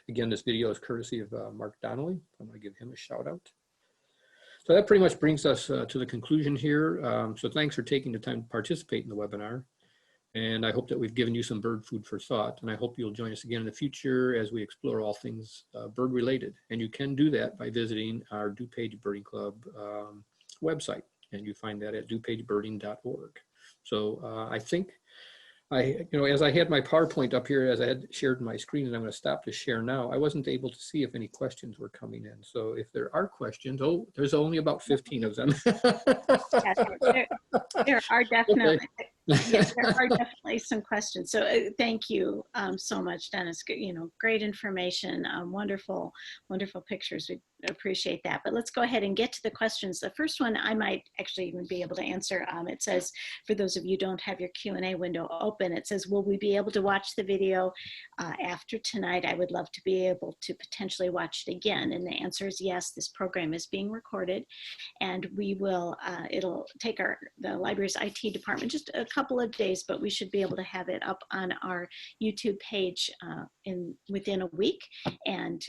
Speaker 2: Again, this video is courtesy of Mark Donnelly. I'm going to give him a shout out. So that pretty much brings us to the conclusion here. So thanks for taking the time to participate in the webinar. And I hope that we've given you some bird food for thought. And I hope you'll join us again in the future as we explore all things bird related. And you can do that by visiting our DuPage Birding Club website. And you find that at dupagebirding.org. So I think as I had my PowerPoint up here, as I had shared my screen, and I'm going to stop to share now, I wasn't able to see if any questions were coming in. So if there are questions, there's only about 15 of them.
Speaker 1: Yes, there are definitely,
Speaker 2: Okay.
Speaker 1: yes, there are definitely some questions. So thank you so much, Dennis. Great information, wonderful, wonderful pictures. We appreciate that. But let's go ahead and get to the questions. The first one I might actually even be able to answer. It says, for those of you who don't have your Q&A window open, it says, will we be able to watch the video after tonight? I would love to be able to potentially watch it again. And the answer is yes, this program is being recorded, and we will, it'll take the library's IT department just a couple of days, but we should be able to have it up on our YouTube page within a week, and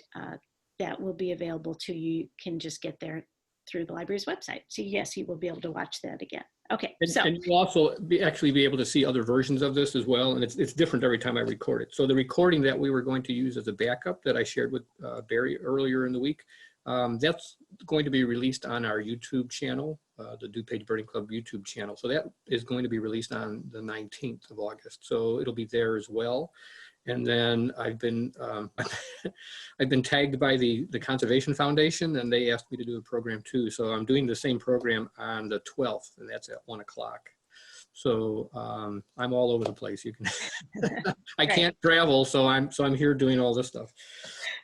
Speaker 1: that will be available to you. You can just get there through the library's website. So yes, you will be able to watch that again. Okay,
Speaker 2: and you'll also actually be able to see other versions of this as well, and it's different every time I record it. So the recording that we were going to use as a backup that I shared with Barry earlier in the week, that's going to be released on our YouTube channel, the DuPage Birding Club YouTube channel. So that is going to be released on the 19th of August. So it'll be there as well. And then I've been I've been tagged by the Conservation Foundation, and they asked me to do a program too. So I'm doing the same program on the 12th, and that's at 1 o'clock. So I'm all over the place. You can I can't travel, so I'm here doing all this stuff.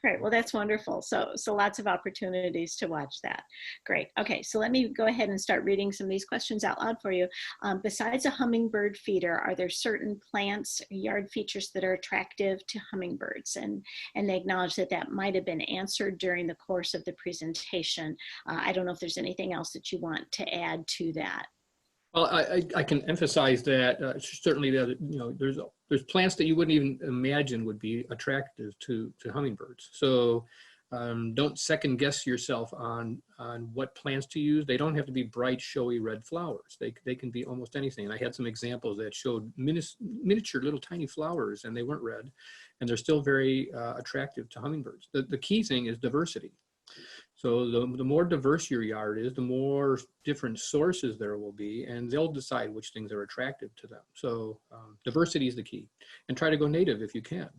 Speaker 1: Right. Well, that's wonderful. So lots of opportunities to watch that. Great. Okay. So let me go ahead and start reading some of these questions out loud for you. Besides a hummingbird feeder, are there certain plants, yard features that are attractive to hummingbirds? And they acknowledge that that might have been answered during the course of the presentation. I don't know if there's anything else that you want to add to that.
Speaker 2: Well, I can emphasize that certainly that, you know, there's plants that you wouldn't even imagine would be attractive to hummingbirds. So don't second guess yourself on what plants to use. They don't have to be bright, showy red flowers. They can be almost anything. And I had some examples that showed miniature little tiny flowers, and they weren't red, and they're still very attractive to hummingbirds. The key thing is diversity. So the more diverse your yard is, the more different sources there will be, and they'll decide which things are attractive to them. So diversity is the key, and try to go native if you can.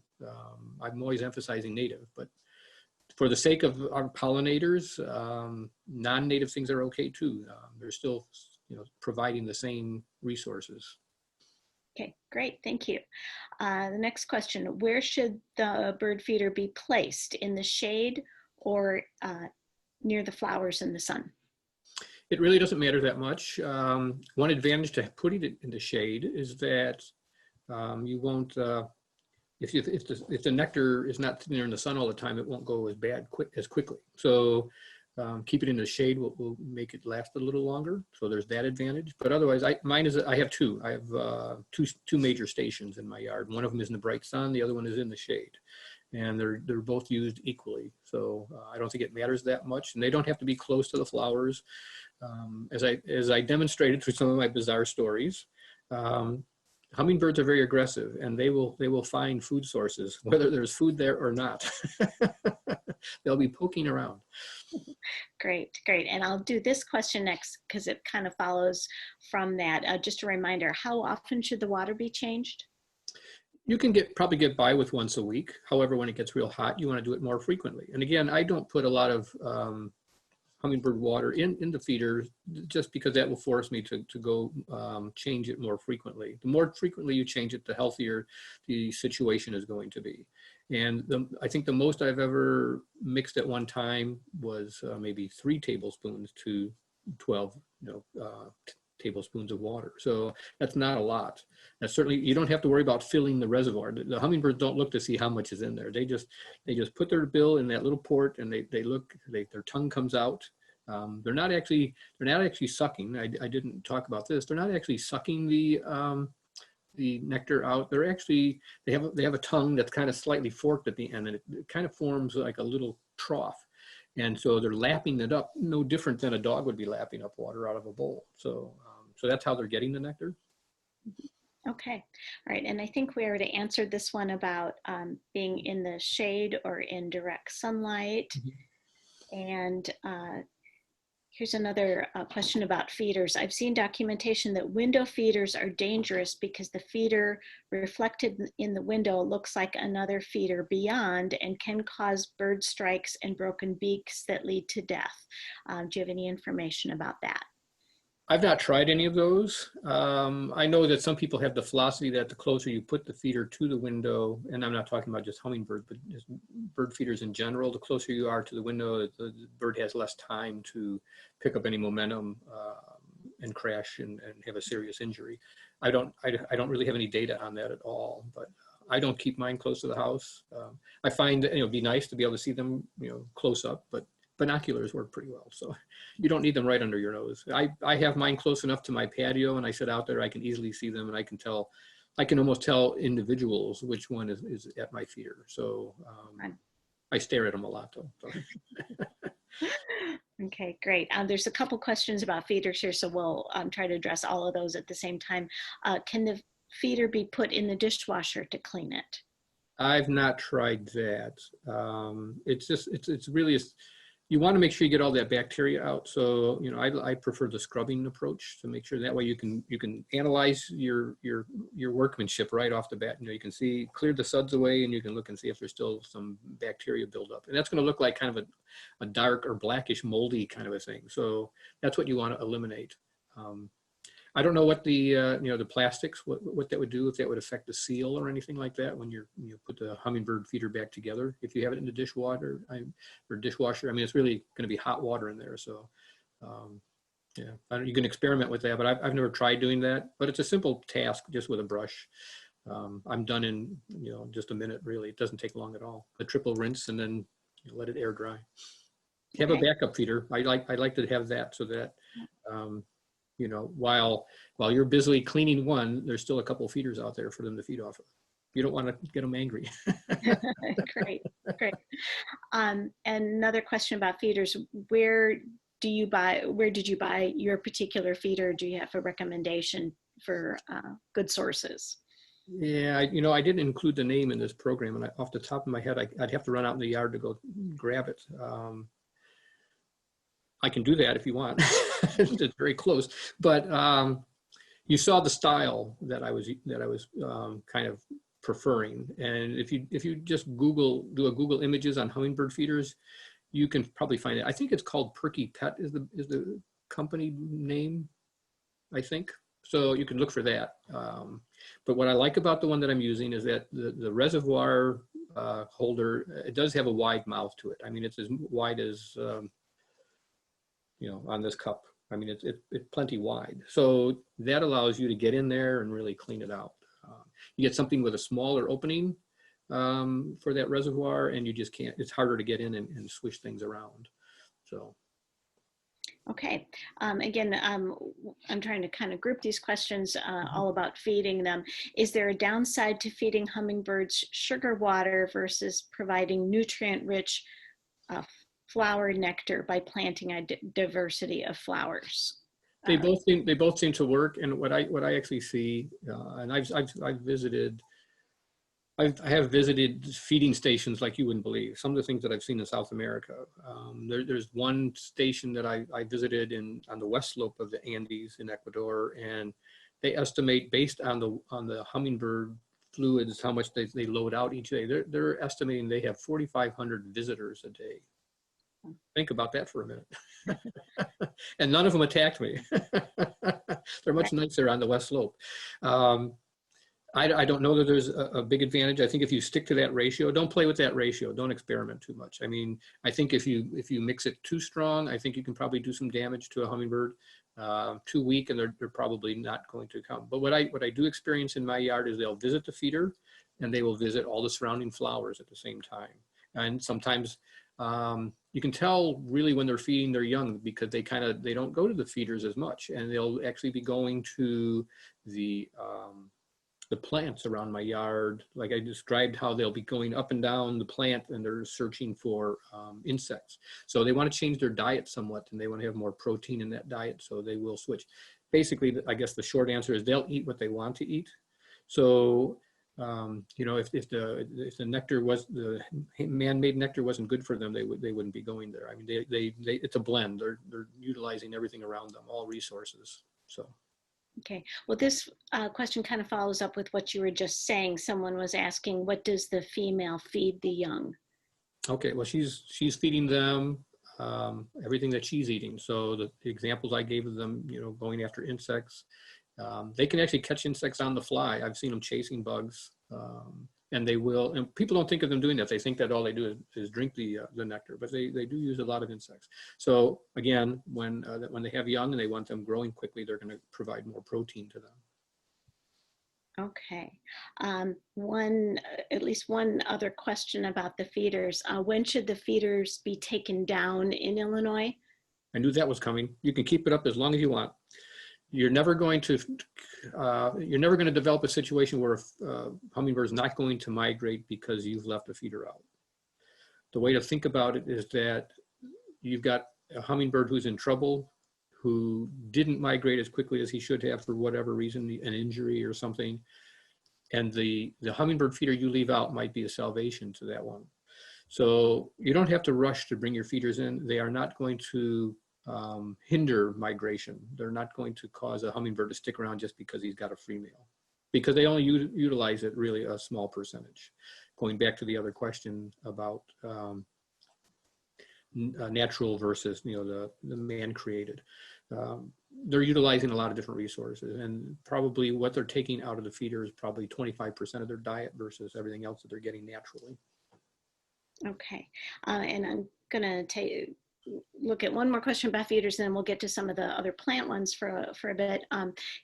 Speaker 2: I'm always emphasizing native, but for the sake of our pollinators, non-native things are okay too. They're still, you know, providing the same resources.
Speaker 1: Okay, great, thank you. The next question, where should the bird feeder be placed? In the shade or near the flowers in the sun?
Speaker 2: It really doesn't matter that much. One advantage to putting it in the shade is that you won't, if the nectar is not sitting there in the sun all the time, it won't go as quickly. So keep it in the shade will make it last a little longer. So there's that advantage. But otherwise, I have two. I have two major stations in my yard. One of them is in the bright sun. The other one is in the shade. And they're both used equally. So I don't think it matters that much, and they don't have to be close to the flowers. As I demonstrated through some of my bizarre stories, hummingbirds are very aggressive, and they will find food sources, whether there's food there or not. They'll be poking around.
Speaker 1: Great, great. And I'll do this question next because it kind of follows from that. Just a reminder, how often should the water be changed?
Speaker 2: You can probably get by with once a week. However, when it gets real hot, you want to do it more frequently. And again, I don't put a lot of hummingbird water in the feeder just because that will force me to go change it more frequently. The more frequently you change it, the healthier the situation is going to be. And I think the most I've ever mixed at one time was maybe 3 tablespoons to 12, tablespoons of water. So that's not a lot. Now, certainly you don't have to worry about filling the reservoir. The hummingbirds don't look to see how much is in there. They just put their bill in that little port, and their tongue comes out. They're not actually sucking. I didn't talk about this. They're not actually sucking the nectar out. They have a tongue that's kind of slightly forked at the end, and it kind of forms like a little trough. And so they're lapping it up, no different than a dog would be lapping up water out of a bowl. So that's how they're getting the nectar.
Speaker 1: Okay, all right. And I think we already answered this one about being in the shade or in direct sunlight. Mm-hmm. And here's another question about feeders. I've seen documentation that window feeders are dangerous because the feeder reflected in the window looks like another feeder beyond and can cause bird strikes and broken beaks that lead to death. Do you have any information about that?
Speaker 2: I've not tried any of those. I know that some people have the philosophy that the closer you put the feeder to the window, and I'm not talking about just hummingbird, but just bird feeders in general, the closer you are to the window, the bird has less time to pick up any momentum and crash and have a serious injury. I don't really have any data on that at all, but I don't keep mine close to the house. I find that, it'd be nice to be able to see them, close up, but binoculars work pretty well. So you don't need them right under your nose. I have mine close enough to my patio and I sit out there, I can easily see them and I can almost tell individuals which one is at my feeder. So I stare at them a lot though. So.
Speaker 1: Okay, great. There's a couple questions about feeders here, so we'll try to address all of those at the same time. Can the feeder be put in the dishwasher to clean it?
Speaker 2: I've not tried that. It's really, you want to make sure you get all that bacteria out. So, I prefer the scrubbing approach to make sure that way you can analyze your workmanship right off the bat. You can see, clear the suds away and you can look and see if there's still some bacteria buildup. And that's going to look like kind of a dark or blackish moldy kind of a thing. So that's what you want to eliminate. I don't know what the the plastics, what that would do, if that would affect the seal or anything like that when you put the hummingbird feeder back together. If you have it in the dishwater, it's really going to be hot water in there. So yeah, you can experiment with that, but I've never tried doing that. But it's a simple task, just with a brush. I'm done in just a minute. Really, it doesn't take long at all. A triple rinse and then let it air dry. Have a backup feeder. I like to have that so that. While you're busily cleaning one, there's still a couple of feeders out there for them to feed off of. You don't want to get them angry.
Speaker 1: Great. And another question about feeders: where did you buy your particular feeder? Do you have a recommendation for good sources?
Speaker 2: Yeah, I didn't include the name in this program, and off the top of my head, I'd have to run out in the yard to go grab it. I can do that if you want. It's very close, but you saw the style that I was kind of preferring. And if you just do a Google images on hummingbird feeders, you can probably find it. I think it's called Perky Pet is the company name, I think. So you can look for that. But what I like about the one that I'm using is that the reservoir holder, it does have a wide mouth to it. I mean, it's as wide as on this cup. I mean, it's plenty wide. So that allows you to get in there and really clean it out. You get something with a smaller opening for that reservoir, and you just can't, it's harder to get in and swish things around. So.
Speaker 1: Okay. Again, I'm trying to kind of group these questions all about feeding them. Is there a downside to feeding hummingbirds sugar water versus providing nutrient-rich flower nectar by planting a diversity of flowers?
Speaker 2: They both seem to work. And what I actually see, and I have visited feeding stations like you wouldn't believe. Some of the things that I've seen in South America. There's one station that I visited on the west slope of the Andes in Ecuador, and they estimate, based on the hummingbird fluids, how much they load out each day. They're estimating they have 4,500 visitors a day. Think about that for a minute. And none of them attacked me. They're much nicer on the west slope. I don't know that there's a big advantage. I think if you stick to that ratio, don't play with that ratio. Don't experiment too much. I mean, I think if you mix it too strong, I think you can probably do some damage to a hummingbird. Too weak, and they're probably not going to come. But what I do experience in my yard is they'll visit the feeder, and they will visit all the surrounding flowers at the same time. And sometimes you can tell really when they're feeding their young, because they don't go to the feeders as much, and they'll actually be going to the plants around my yard. Like I described, how they'll be going up and down the plant and they're searching for insects. So they want to change their diet somewhat, and they want to have more protein in that diet, so they will switch. Basically, I guess the short answer is they'll eat what they want to eat. So if the nectar the man-made nectar wasn't good for them, they wouldn't be going there. I mean, it's a blend. They're utilizing everything around them, all resources. So.
Speaker 1: Okay. Well, this question kind of follows up with what you were just saying. Someone was asking, what does the female feed the young?
Speaker 2: Okay. Well, she's feeding them everything that she's eating. So the examples I gave of them, you know, going after insects, they can actually catch insects on the fly. I've seen them chasing bugs, and they will, and people don't think of them doing that. They think that all they do is drink the nectar, but they do use a lot of insects. So again, when they have young and they want them growing quickly, they're going to provide more protein to them.
Speaker 1: Okay. At least one other question about the feeders. When should the feeders be taken down in Illinois?
Speaker 2: I knew that was coming. You can keep it up as long as you want. You're never going to develop a situation where a hummingbird is not going to migrate because you've left a feeder out. The way to think about it is that you've got a hummingbird who's in trouble, who didn't migrate as quickly as he should have for whatever reason, an injury or something, and the hummingbird feeder you leave out might be a salvation to that one. So you don't have to rush to bring your feeders in. They are not going to hinder migration. They're not going to cause a hummingbird to stick around just because he's got a free meal, because they only utilize it really a small percentage. Going back to the other question about natural versus, you know, the man-created. They're utilizing a lot of different resources, and probably what they're taking out of the feeder is probably 25% of their diet versus everything else that they're getting naturally.
Speaker 1: Okay, and I'm gonna look at one more question about feeders, and then we'll get to some of the other plant ones for a bit.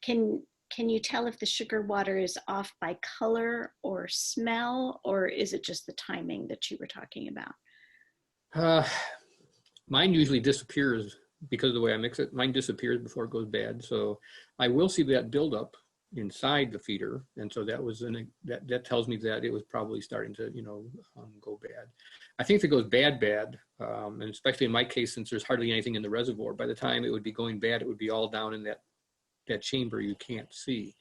Speaker 1: Can you tell if the sugar water is off by color or smell, or is it just the timing that you were talking about?
Speaker 2: Mine usually disappears because of the way I mix it. Mine disappears before it goes bad. So I will see that buildup inside the feeder. And so that tells me that it was probably starting to, you know, go bad. I think if it goes bad, and especially in my case, since there's hardly anything in the reservoir, by the time it would be going bad, it would be all down in that chamber you can't see.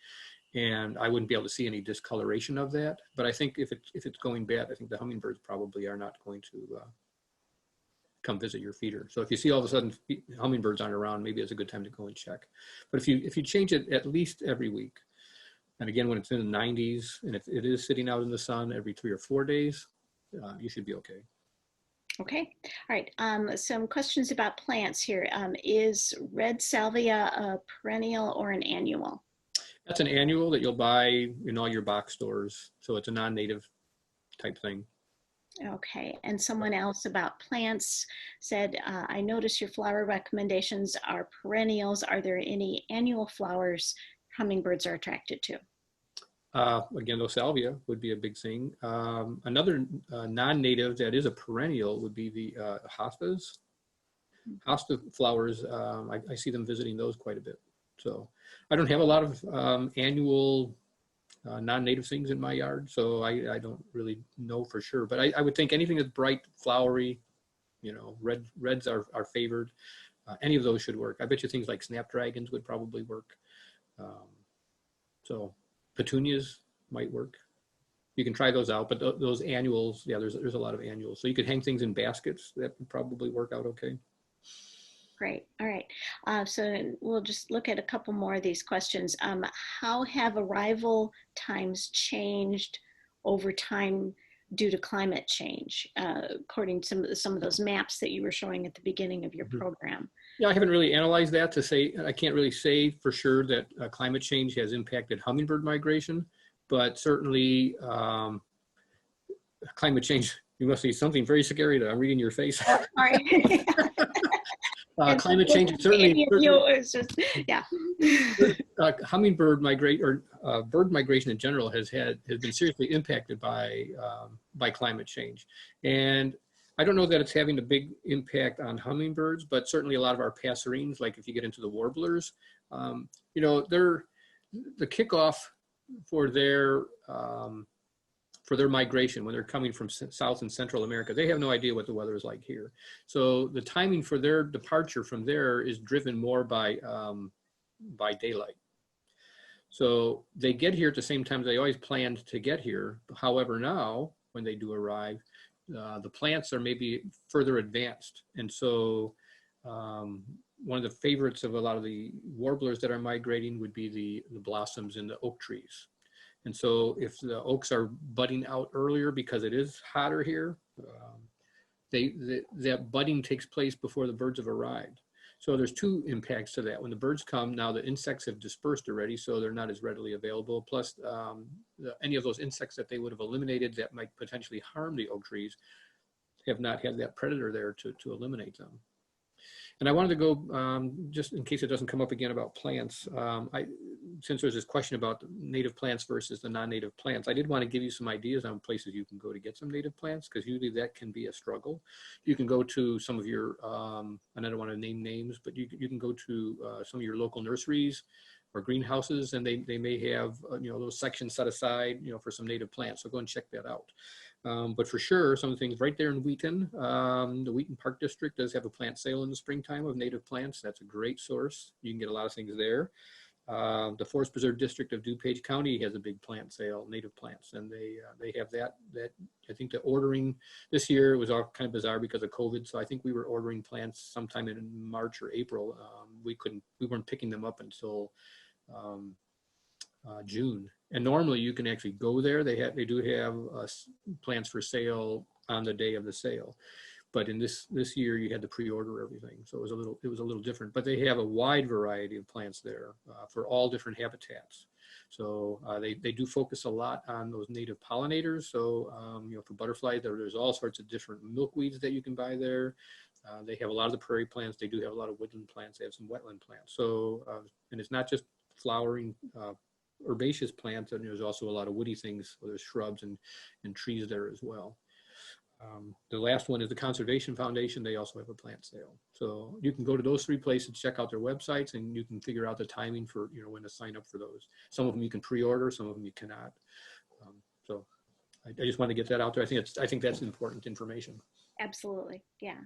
Speaker 2: And I wouldn't be able to see any discoloration of that. But I think if it's going bad, I think the hummingbirds probably are not going to come visit your feeder. So if you see all of a sudden hummingbirds aren't around, maybe it's a good time to go and check. But if you change it at least every week, and again, when it's in the 90s, and if it is sitting out in the sun every 3 or 4 days, you should be okay.
Speaker 1: Okay, all right. Some questions about plants here. Is red salvia a perennial or an annual?
Speaker 2: That's an annual that you'll buy in all your box stores. So it's a non-native type thing.
Speaker 1: Okay, and someone else about plants said, I notice your flower recommendations are perennials. Are there any annual flowers hummingbirds are attracted to?
Speaker 2: Again, though, salvia would be a big thing. Another non-native that is a perennial would be the hostas. Hosta flowers, I see them visiting those quite a bit. So I don't have a lot of annual non-native things in my yard, so I don't really know for sure. But I would think anything that's bright, flowery, you know, reds are favored. Any of those should work. I bet you things like snapdragons would probably work. So petunias might work. You can try those out, but those annuals, yeah, there's a lot of annuals. So you could hang things in baskets. That would probably work out okay.
Speaker 1: Great. All right. So we'll just look at a couple more of these questions. How have arrival times changed over time due to climate change, according to some of those maps that you were showing at the beginning of your program?
Speaker 2: Yeah, I haven't really analyzed that to say, I can't really say for sure that climate change has impacted hummingbird migration, but certainly climate change, you must see something very scary that I'm reading your face.
Speaker 1: Oh, sorry.
Speaker 2: Climate change certainly,
Speaker 1: yeah.
Speaker 2: Hummingbird bird migration in general has been seriously impacted by climate change, and I don't know that it's having a big impact on hummingbirds, but certainly a lot of our passerines, like if you get into the warblers, you know, they're the kickoff for their migration when they're coming from South and Central America. They have no idea what the weather is like here. So the timing for their departure from there is driven more by daylight. So they get here at the same time they always planned to get here. However, now when they do arrive, the plants are maybe further advanced. And so one of the favorites of a lot of the warblers that are migrating would be the blossoms in the oak trees. And so if the oaks are budding out earlier because it is hotter here, that budding takes place before the birds have arrived. So there's two impacts to that. When the birds come, now the insects have dispersed already, so they're not as readily available. Plus, any of those insects that they would have eliminated that might potentially harm the oak trees have not had that predator there to eliminate them. And I wanted to go, just in case it doesn't come up again about plants, since there's this question about native plants versus the non-native plants, I did want to give you some ideas on places you can go to get some native plants, because usually that can be a struggle. You can go to some of your, and I don't want to name names, but you can go to some of your local nurseries or greenhouses, and they may have those sections set aside for some native plants. So go and check that out. But for sure, some of the things right there in Wheaton, the Wheaton Park District does have a plant sale in the springtime of native plants. That's a great source. You can get a lot of things there. The Forest Preserve District of DuPage County has a big plant sale, native plants, and they have that. I think the ordering this year was all kind of bizarre because of COVID. So I think we were ordering plants sometime in March or April. We weren't picking them up until June. And normally you can actually go there. They do have plants for sale on the day of the sale, but in this year you had to pre-order everything, so it was a little different. But they have a wide variety of plants there for all different habitats. So they do focus a lot on those native pollinators. So for butterflies, there's all sorts of different milkweeds that you can buy there. They have a lot of the prairie plants. They do have a lot of woodland plants. They have some wetland plants. So and it's not just flowering herbaceous plants, and there's also a lot of woody things. So there's shrubs and trees there as well. The last one is the Conservation Foundation. They also have a plant sale. So you can go to those three places, check out their websites, and you can figure out the timing for when to sign up for those. Some of them you can pre-order, some of them you cannot. So I just want to get that out there. I think that's important information.
Speaker 1: Absolutely. Yeah.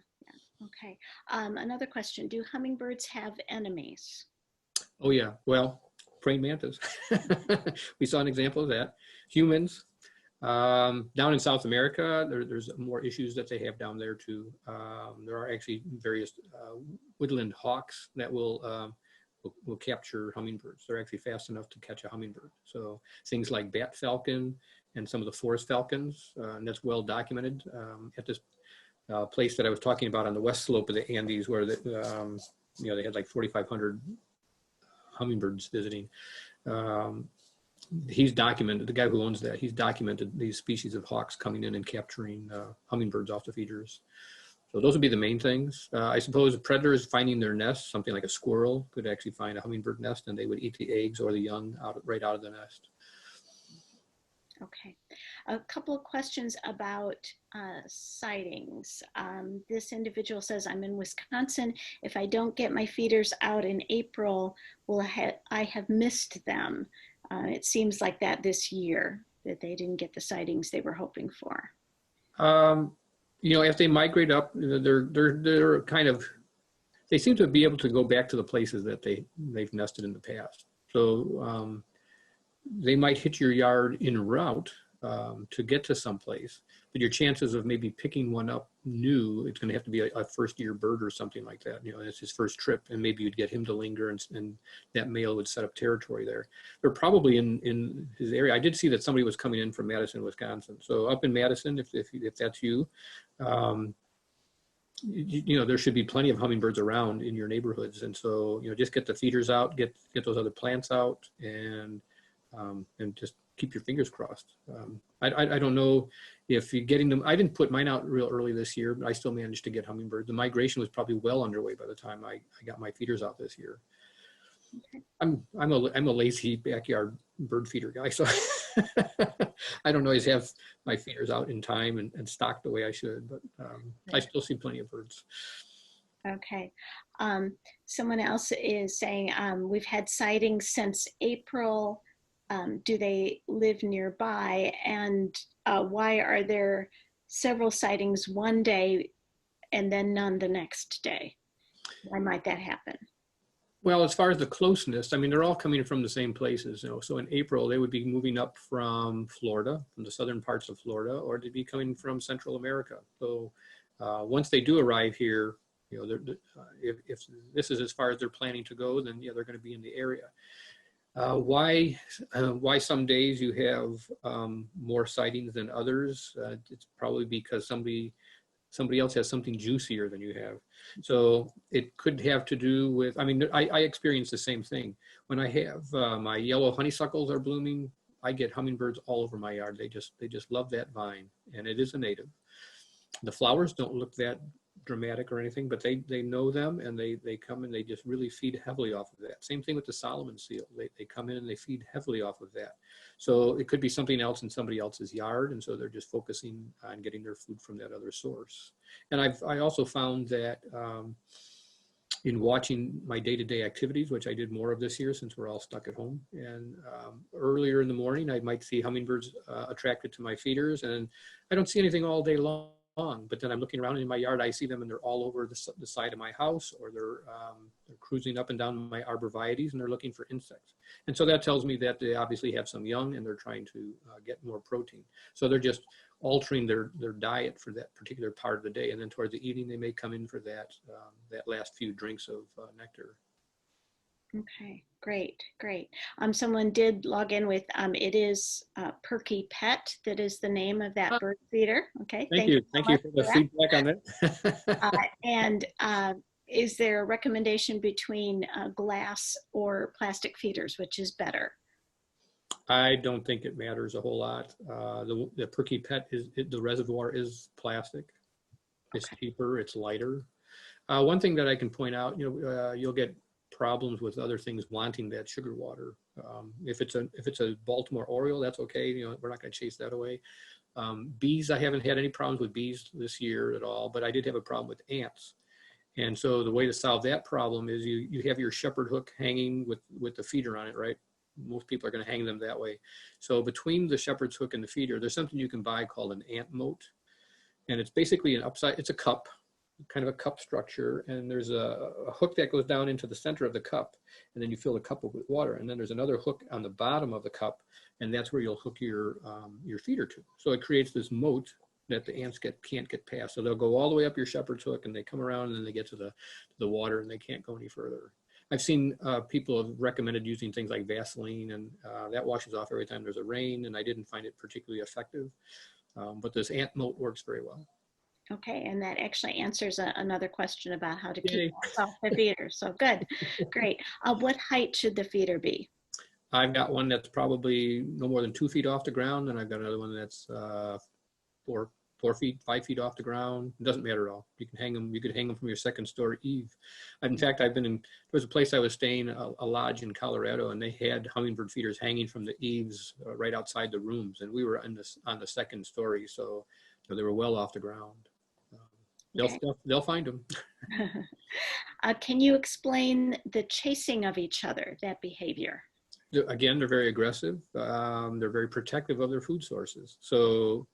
Speaker 1: Okay. Another question: do hummingbirds have enemies?
Speaker 2: Oh yeah. Well, praying mantis. We saw an example of that. Humans. Down in South America, there's more issues that they have down there too. There are actually various woodland hawks that will capture hummingbirds. They're actually fast enough to catch a hummingbird. So things like bat falcon and some of the forest falcons, and that's well documented at this place that I was talking about on the west slope of the Andes, where they had like 4,500 hummingbirds visiting. He's documented, the guy who owns that, he's documented these species of hawks coming in and capturing hummingbirds off the feeders. So those would be the main things. I suppose predators finding their nests, something like a squirrel could actually find a hummingbird nest, and they would eat the eggs or the young right out of the nest.
Speaker 1: Okay. A couple of questions about sightings. This individual says, I'm in Wisconsin. If I don't get my feeders out in April, will I have missed them? It seems like that this year, that they didn't get the sightings they were hoping for.
Speaker 2: If they migrate up, they're kind of, they seem to be able to go back to the places that they've nested in the past. So they might hit your yard en route to get to someplace, but your chances of maybe picking one up new, it's going to have to be a first-year bird or something like that. It's his first trip, and maybe you'd get him to linger, and that male would set up territory there. They're probably in his area. I did see that somebody was coming in from Madison, Wisconsin. So up in Madison, if that's you, there should be plenty of hummingbirds around in your neighborhoods, and so just get the feeders out, get those other plants out, and just keep your fingers crossed. I don't know if you're getting them. I didn't put mine out real early this year, but I still managed to get hummingbirds. The migration was probably well underway by the time I got my feeders out this year. Okay. I'm a lazy backyard bird feeder guy, so I don't always have my feeders out in time and stocked the way I should, but I still see plenty of birds.
Speaker 1: Okay. Someone else is saying, we've had sightings since April. Do they live nearby? And why are there several sightings one day and then none the next day? Why might that happen?
Speaker 2: Well, as far as the closeness, I mean, they're all coming from the same places. So in April, they would be moving up from Florida, from the southern parts of Florida, or they'd be coming from Central America. So once they do arrive here, if this is as far as they're planning to go, then they're going to be in the area. Why some days you have more sightings than others? It's probably because somebody somebody else has something juicier than you have. So it could have to do with, I mean, I experience the same thing. When I have my yellow honeysuckles are blooming, I get hummingbirds all over my yard. They just love that vine, and it is a native. The flowers don't look that dramatic or anything, but they know them, and they come and they just really feed heavily off of that. Same thing with the Solomon seal. They come in and they feed heavily off of that. So it could be something else in somebody else's yard, and so they're just focusing on getting their food from that other source. And I also found that in watching my day-to-day activities, which I did more of this year since we're all stuck at home. And earlier in the morning, I might see hummingbirds attracted to my feeders, and I don't see anything all day long. But then I'm looking around in my yard, I see them and they're all over the side of my house, or they're cruising up and down my arborvitaes, and they're looking for insects. And so that tells me that they obviously have some young and they're trying to get more protein. So they're just altering their diet for that particular part of the day. And then towards the evening, they may come in for that last few drinks of nectar.
Speaker 1: Okay, great, great. Someone did log in with, it is Perky Pet, that is the name of that bird feeder. Okay,
Speaker 2: Thank you.
Speaker 1: so
Speaker 2: Thank you for the feedback on that.
Speaker 1: and is there a recommendation between glass or plastic feeders, which is better?
Speaker 2: I don't think it matters a whole lot. The Perky Pet, the reservoir is plastic. It's cheaper, it's lighter. One thing that I can point out, you'll get problems with other things wanting that sugar water. If it's a Baltimore Oriole, that's okay. We're not going to chase that away. Bees, I haven't had any problems with bees this year at all, but I did have a problem with ants. And so the way to solve that problem is you have your shepherd hook hanging with the feeder on it, right? Most people are going to hang them that way. So between the shepherd's hook and the feeder, there's something you can buy called an ant moat. And it's basically it's a cup, kind of a cup structure, and there's a hook that goes down into the center of the cup, and then you fill the cup up with water, and then there's another hook on the bottom of the cup, and that's where you'll hook your feeder to. So it creates this moat that the ants can't get past. So they'll go all the way up your shepherd's hook, and they come around, and then they get to the water, and they can't go any further. I've seen people have recommended using things like Vaseline, and that washes off every time there's a rain, and I didn't find it particularly effective. But this ant moat works very well.
Speaker 1: Okay, and that actually answers another question about how to keep off the feeder. So good, great. What height should the feeder be?
Speaker 2: I've got one that's probably no more than 2 feet off the ground, and I've got another one that's 5 feet off the ground. It doesn't matter at all. You can hang them. You could hang them from your second story eave. In fact, there was a place I was staying, a lodge in Colorado, and they had hummingbird feeders hanging from the eaves right outside the rooms, and we were on the second story, so they were well off the ground. They'll find them.
Speaker 1: Can you explain the chasing of each other, that behavior?
Speaker 2: Again, they're very aggressive. They're very protective of their food sources. So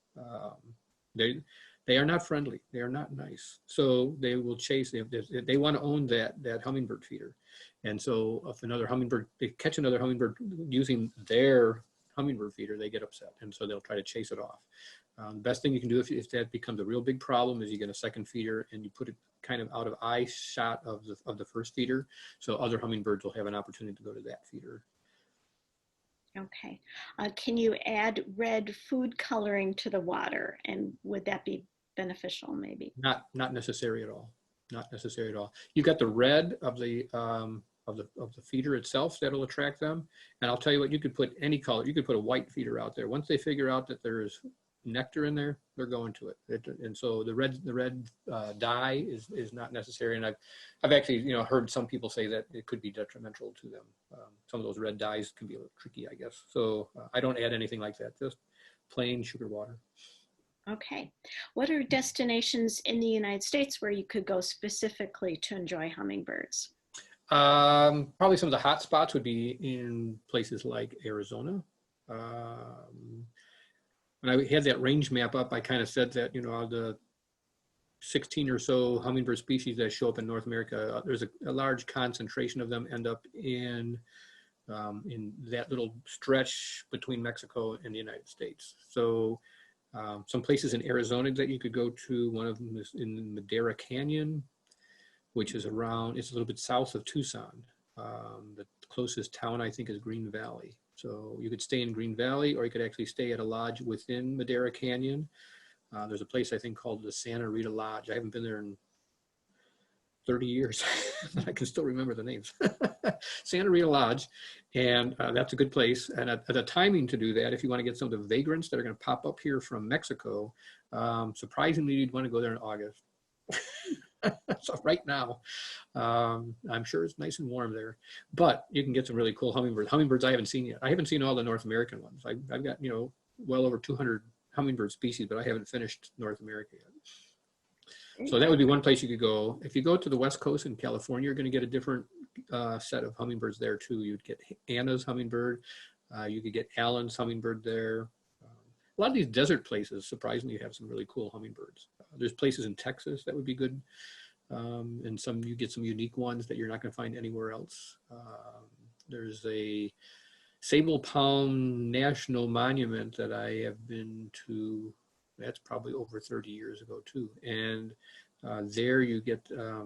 Speaker 2: they are not friendly. They are not nice. So they will chase. They want to own that hummingbird feeder. And so if they catch another hummingbird using their hummingbird feeder, they get upset. And so they'll try to chase it off. The best thing you can do if that becomes a real big problem is you get a second feeder and you put it kind of out of eye shot of the first feeder, so other hummingbirds will have an opportunity to go to that feeder.
Speaker 1: Okay. Can you add red food coloring to the water, and would that be beneficial maybe?
Speaker 2: Not necessary at all. Not necessary at all. You've got the red of the feeder itself that'll attract them. And I'll tell you what, you could put any color. You could put a white feeder out there. Once they figure out that there's nectar in there, they're going to it. And so the red dye is not necessary. And I've actually heard some people say that it could be detrimental to them. Some of those red dyes can be a little tricky, I guess. So I don't add anything like that. Just plain sugar water.
Speaker 1: Okay. What are destinations in the United States where you could go specifically to enjoy hummingbirds?
Speaker 2: Probably some of the hot spots would be in places like Arizona. When I had that range map up, I kind of said that, the 16 or so hummingbird species that show up in North America, there's a large concentration of them end up in that little stretch between Mexico and the United States. So some places in Arizona that you could go to, one of them is in Madera Canyon, which is it's a little bit south of Tucson. The closest town, I think, is Green Valley. So you could stay in Green Valley, or you could actually stay at a lodge within Madera Canyon. There's a place I think called the Santa Rita Lodge. I haven't been there in 30 years. I can still remember the names. Santa Rita Lodge, and that's a good place. And the timing to do that, if you want to get some of the vagrants that are going to pop up here from Mexico, surprisingly, you'd want to go there in August. So right now, I'm sure it's nice and warm there, but you can get some really cool hummingbirds. Hummingbirds I haven't seen yet. I haven't seen all the North American ones. I've got, well over 200 hummingbird species, but I haven't finished North America yet. So that would be one place you could go. If you go to the West Coast in California, you're going to get a different set of hummingbirds there too. You'd get Anna's hummingbird. You could get Allen's hummingbird there. A lot of these desert places, surprisingly, have some really cool hummingbirds. There's places in Texas that would be good. And you get some unique ones that you're not going to find anywhere else. There's a Sable Palm National Monument that I have been to. That's probably over 30 years ago too. And there you get, I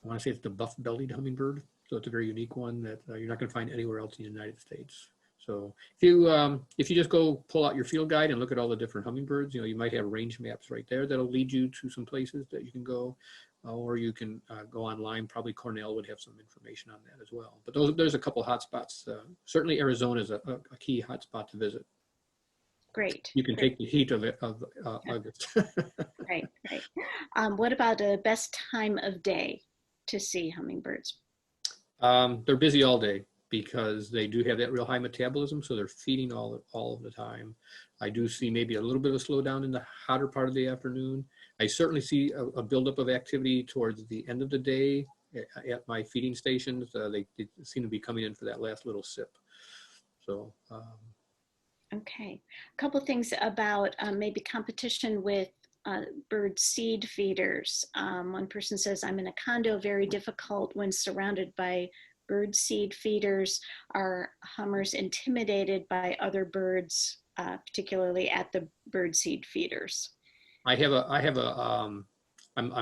Speaker 2: want to say it's the buff-bellied hummingbird. So it's a very unique one that you're not going to find anywhere else in the United States. So if you just go pull out your field guide and look at all the different hummingbirds, you might have range maps right there that'll lead you to some places that you can go, or you can go online. Probably Cornell would have some information on that as well. But there's a couple hot spots. Certainly Arizona is a key hot spot to visit.
Speaker 1: Great.
Speaker 2: You can take the heat of August.
Speaker 1: Right. What about the best time of day to see hummingbirds?
Speaker 2: They're busy all day, because they do have that real high metabolism, so they're feeding all of the time. I do see maybe a little bit of a slowdown in the hotter part of the afternoon. I certainly see a buildup of activity towards the end of the day at my feeding stations. They seem to be coming in for that last little sip. So.
Speaker 1: Okay, a couple things about maybe competition with bird seed feeders. One person says, I'm in a condo, very difficult when surrounded by bird seed feeders. Are hummers intimidated by other birds, particularly at the bird seed feeders?
Speaker 2: I'm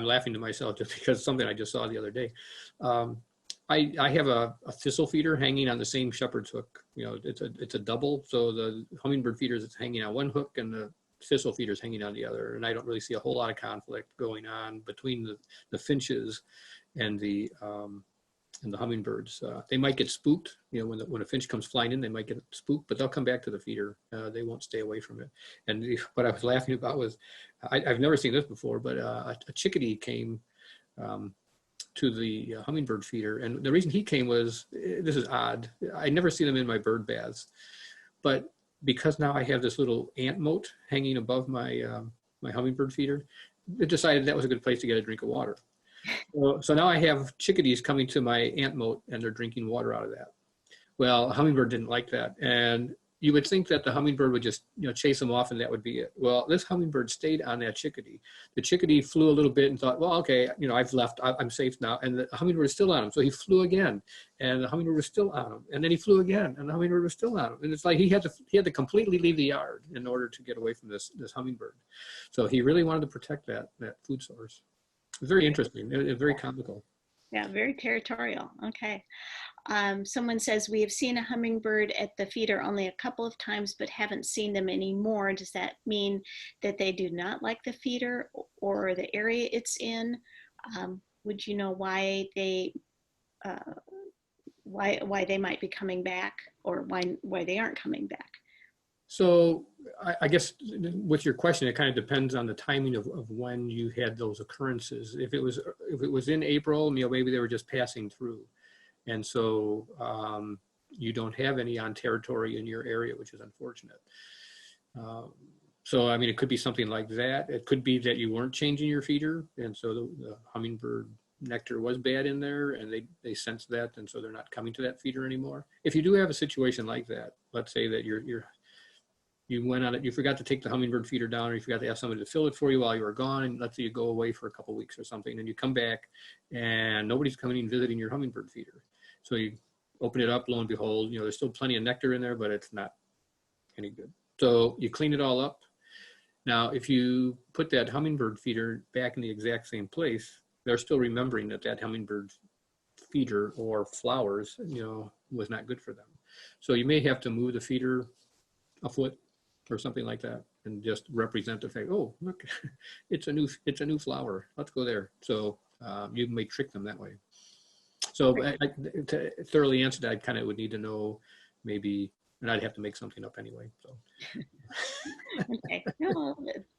Speaker 2: laughing to myself just because something I just saw the other day. I have a thistle feeder hanging on the same shepherd's hook. It's a double. So the hummingbird feeders, it's hanging on one hook, and the thistle feeders hanging on the other. And I don't really see a whole lot of conflict going on between the finches and the hummingbirds. They might get spooked. When a finch comes flying in, they might get spooked, but they'll come back to the feeder. They won't stay away from it. And what I was laughing about was, I've never seen this before, but a chickadee came to the hummingbird feeder. And the reason he came was, this is odd, I'd never seen them in my bird baths, but because now I have this little ant moat hanging above my my hummingbird feeder, it decided that was a good place to get a drink of water. So now I have chickadees coming to my ant moat, and they're drinking water out of that. Well, a hummingbird didn't like that. And you would think that the hummingbird would just chase them off and that would be it. Well, this hummingbird stayed on that chickadee. The chickadee flew a little bit and thought, well, okay, I've left, I'm safe now. And the hummingbird was still on him. So he flew again, and the hummingbird was still on him. And then he flew again, and the hummingbird was still on him. And it's like he had to completely leave the yard in order to get away from this hummingbird. So he really wanted to protect that food source. Very interesting, very comical.
Speaker 1: Yeah, very territorial. Okay. Someone says, we have seen a hummingbird at the feeder only a couple of times, but haven't seen them anymore. Does that mean that they do not like the feeder or the area it's in? Would you know why they might be coming back, or why they aren't coming back?
Speaker 2: So I guess with your question, it kind of depends on the timing of when you had those occurrences. If it was in April, maybe they were just passing through. And so you don't have any on territory in your area, which is unfortunate. So, it could be something like that. It could be that you weren't changing your feeder, and so the hummingbird nectar was bad in there, and they sensed that, and so they're not coming to that feeder anymore. If you do have a situation like that, let's say that you went on it, you forgot to take the hummingbird feeder down, or you forgot to ask somebody to fill it for you while you were gone, and let's say you go away for a couple of weeks or something, and you come back and nobody's coming and visiting your hummingbird feeder. So you open it up, lo and behold, there's still plenty of nectar in there, but it's not any good. So you clean it all up. Now, if you put that hummingbird feeder back in the exact same place, they're still remembering that hummingbird feeder or flowers, was not good for them. So you may have to move the feeder a foot or something like that. and just represent the fact, oh, look, it's a new flower. Let's go there. So you may trick them that way. So to thoroughly answer that, I kind of would need to know maybe, and I'd have to make something up anyway. So.
Speaker 1: Okay, no,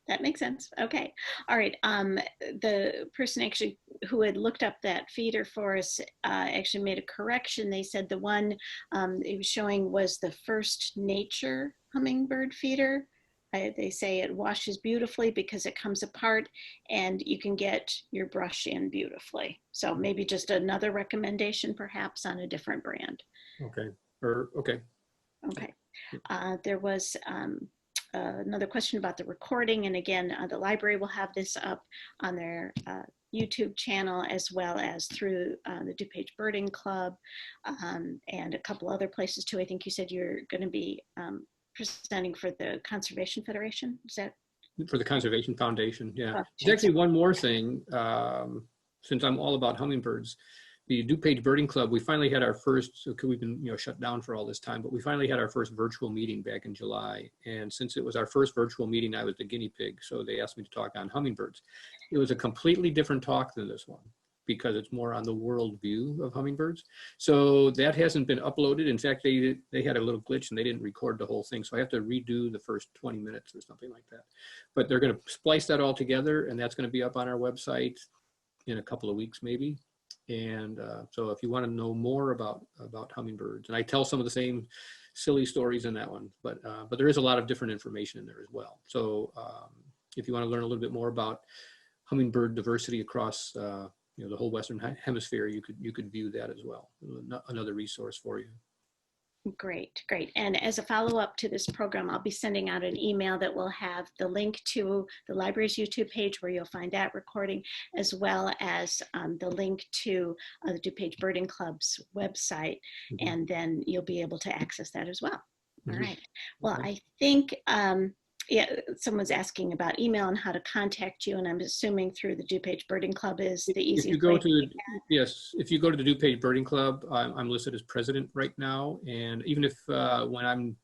Speaker 1: that makes sense. Okay, all right. The person actually who had looked up that feeder for us actually made a correction. They said the one it was showing was the First Nature hummingbird feeder. They say it washes beautifully because it comes apart and you can get your brush in beautifully. So maybe just another recommendation perhaps on a different brand.
Speaker 2: Okay, okay.
Speaker 1: Okay. There was another question about the recording. And again, the library will have this up on their YouTube channel as well as through the DuPage Birding Club and a couple other places too. I think you said you're going to be presenting for the Conservation Federation. Is that? For
Speaker 2: the Conservation Foundation, yeah. There's actually one more thing, since I'm all about hummingbirds. The DuPage Birding Club, we finally had our first, so we've been shut down for all this time, but we finally had our first virtual meeting back in July. And since it was our first virtual meeting, I was the guinea pig. So they asked me to talk on hummingbirds. It was a completely different talk than this one because it's more on the world view of hummingbirds. So that hasn't been uploaded. In fact, they had a little glitch and they didn't record the whole thing. So I have to redo the first 20 minutes or something like that. But they're gonna splice that all together and that's gonna be up on our website in a couple of weeks maybe. And so if you want to know more about hummingbirds, and I tell some of the same silly stories in that one, but there is a lot of different information in there as well. So if you want to learn a little bit more about hummingbird diversity across the whole Western Hemisphere, you could view that as well. Another resource for you.
Speaker 1: Great, great. And as a follow-up to this program, I'll be sending out an email that will have the link to the library's YouTube page where you'll find that recording, as well as the link to the DuPage Birding Club's website. Mm-hmm. And then you'll be able to access that as well. Mm-hmm. All right. Well, okay. I think, yeah, someone's asking about email and how to contact you, and I'm assuming through the DuPage Birding Club is the easiest. If you go to
Speaker 2: yes, if you go to the DuPage Birding Club, I'm listed as president right now, and even if when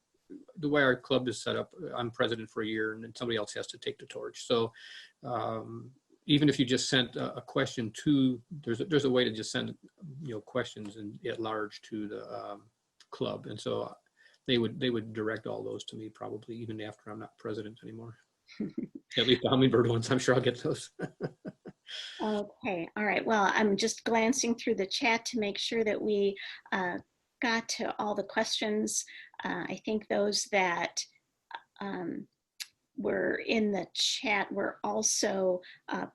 Speaker 2: the way our club is set up, I'm president for a year, and then somebody else has to take the torch. So even if you just sent a question to, there's a way to just send questions at large to the club, and so. They would direct all those to me probably even after I'm not president anymore. At least the hummingbird ones, I'm sure I'll get those.
Speaker 1: Okay, all right. Well, I'm just glancing through the chat to make sure that we got to all the questions. I think those that were in the chat were also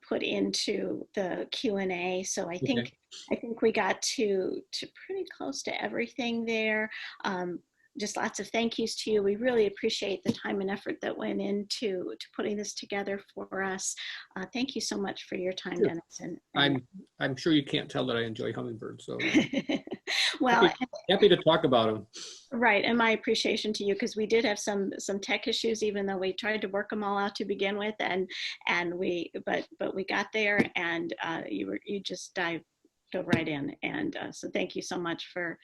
Speaker 1: put into the Q&A. So I think we got to pretty close to everything there. Just lots of thank yous to you. We really appreciate the time and effort that went into putting this together for us. Thank you so much for your time, sure. Dennis. And
Speaker 2: I'm sure you can't tell that I enjoy hummingbirds. So
Speaker 1: well,
Speaker 2: happy to talk about them.
Speaker 1: Right, and my appreciation to you, because we did have some tech issues, even though we tried to work them all out to begin with, but we got there, and you just dove right in, and so thank you so much for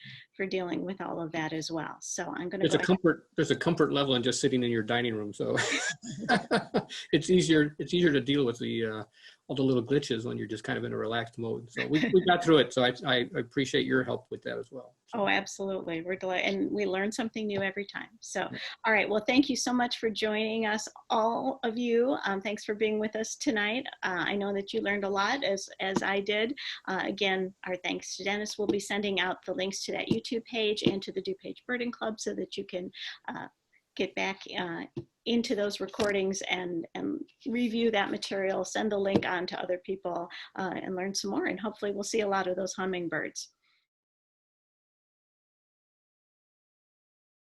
Speaker 1: dealing with all of that as well. So I'm going to
Speaker 2: there's a comfort level in just sitting in your dining room, so it's easier to deal with all the little glitches when you're just kind of in a relaxed mode. So we got through it. So I appreciate your help with that as well. So.
Speaker 1: Oh, absolutely. We're glad, and we learn something new every time. So, all right. Well, thank you so much for joining us, all of you. Thanks for being with us tonight. I know that you learned a lot, as I did. Again, our thanks to Dennis. We'll be sending out the links to that YouTube page and to the DuPage Birding Club so that you can get back into those recordings and review that material, send the link on to other people and learn some more. And hopefully we'll see a lot of those hummingbirds.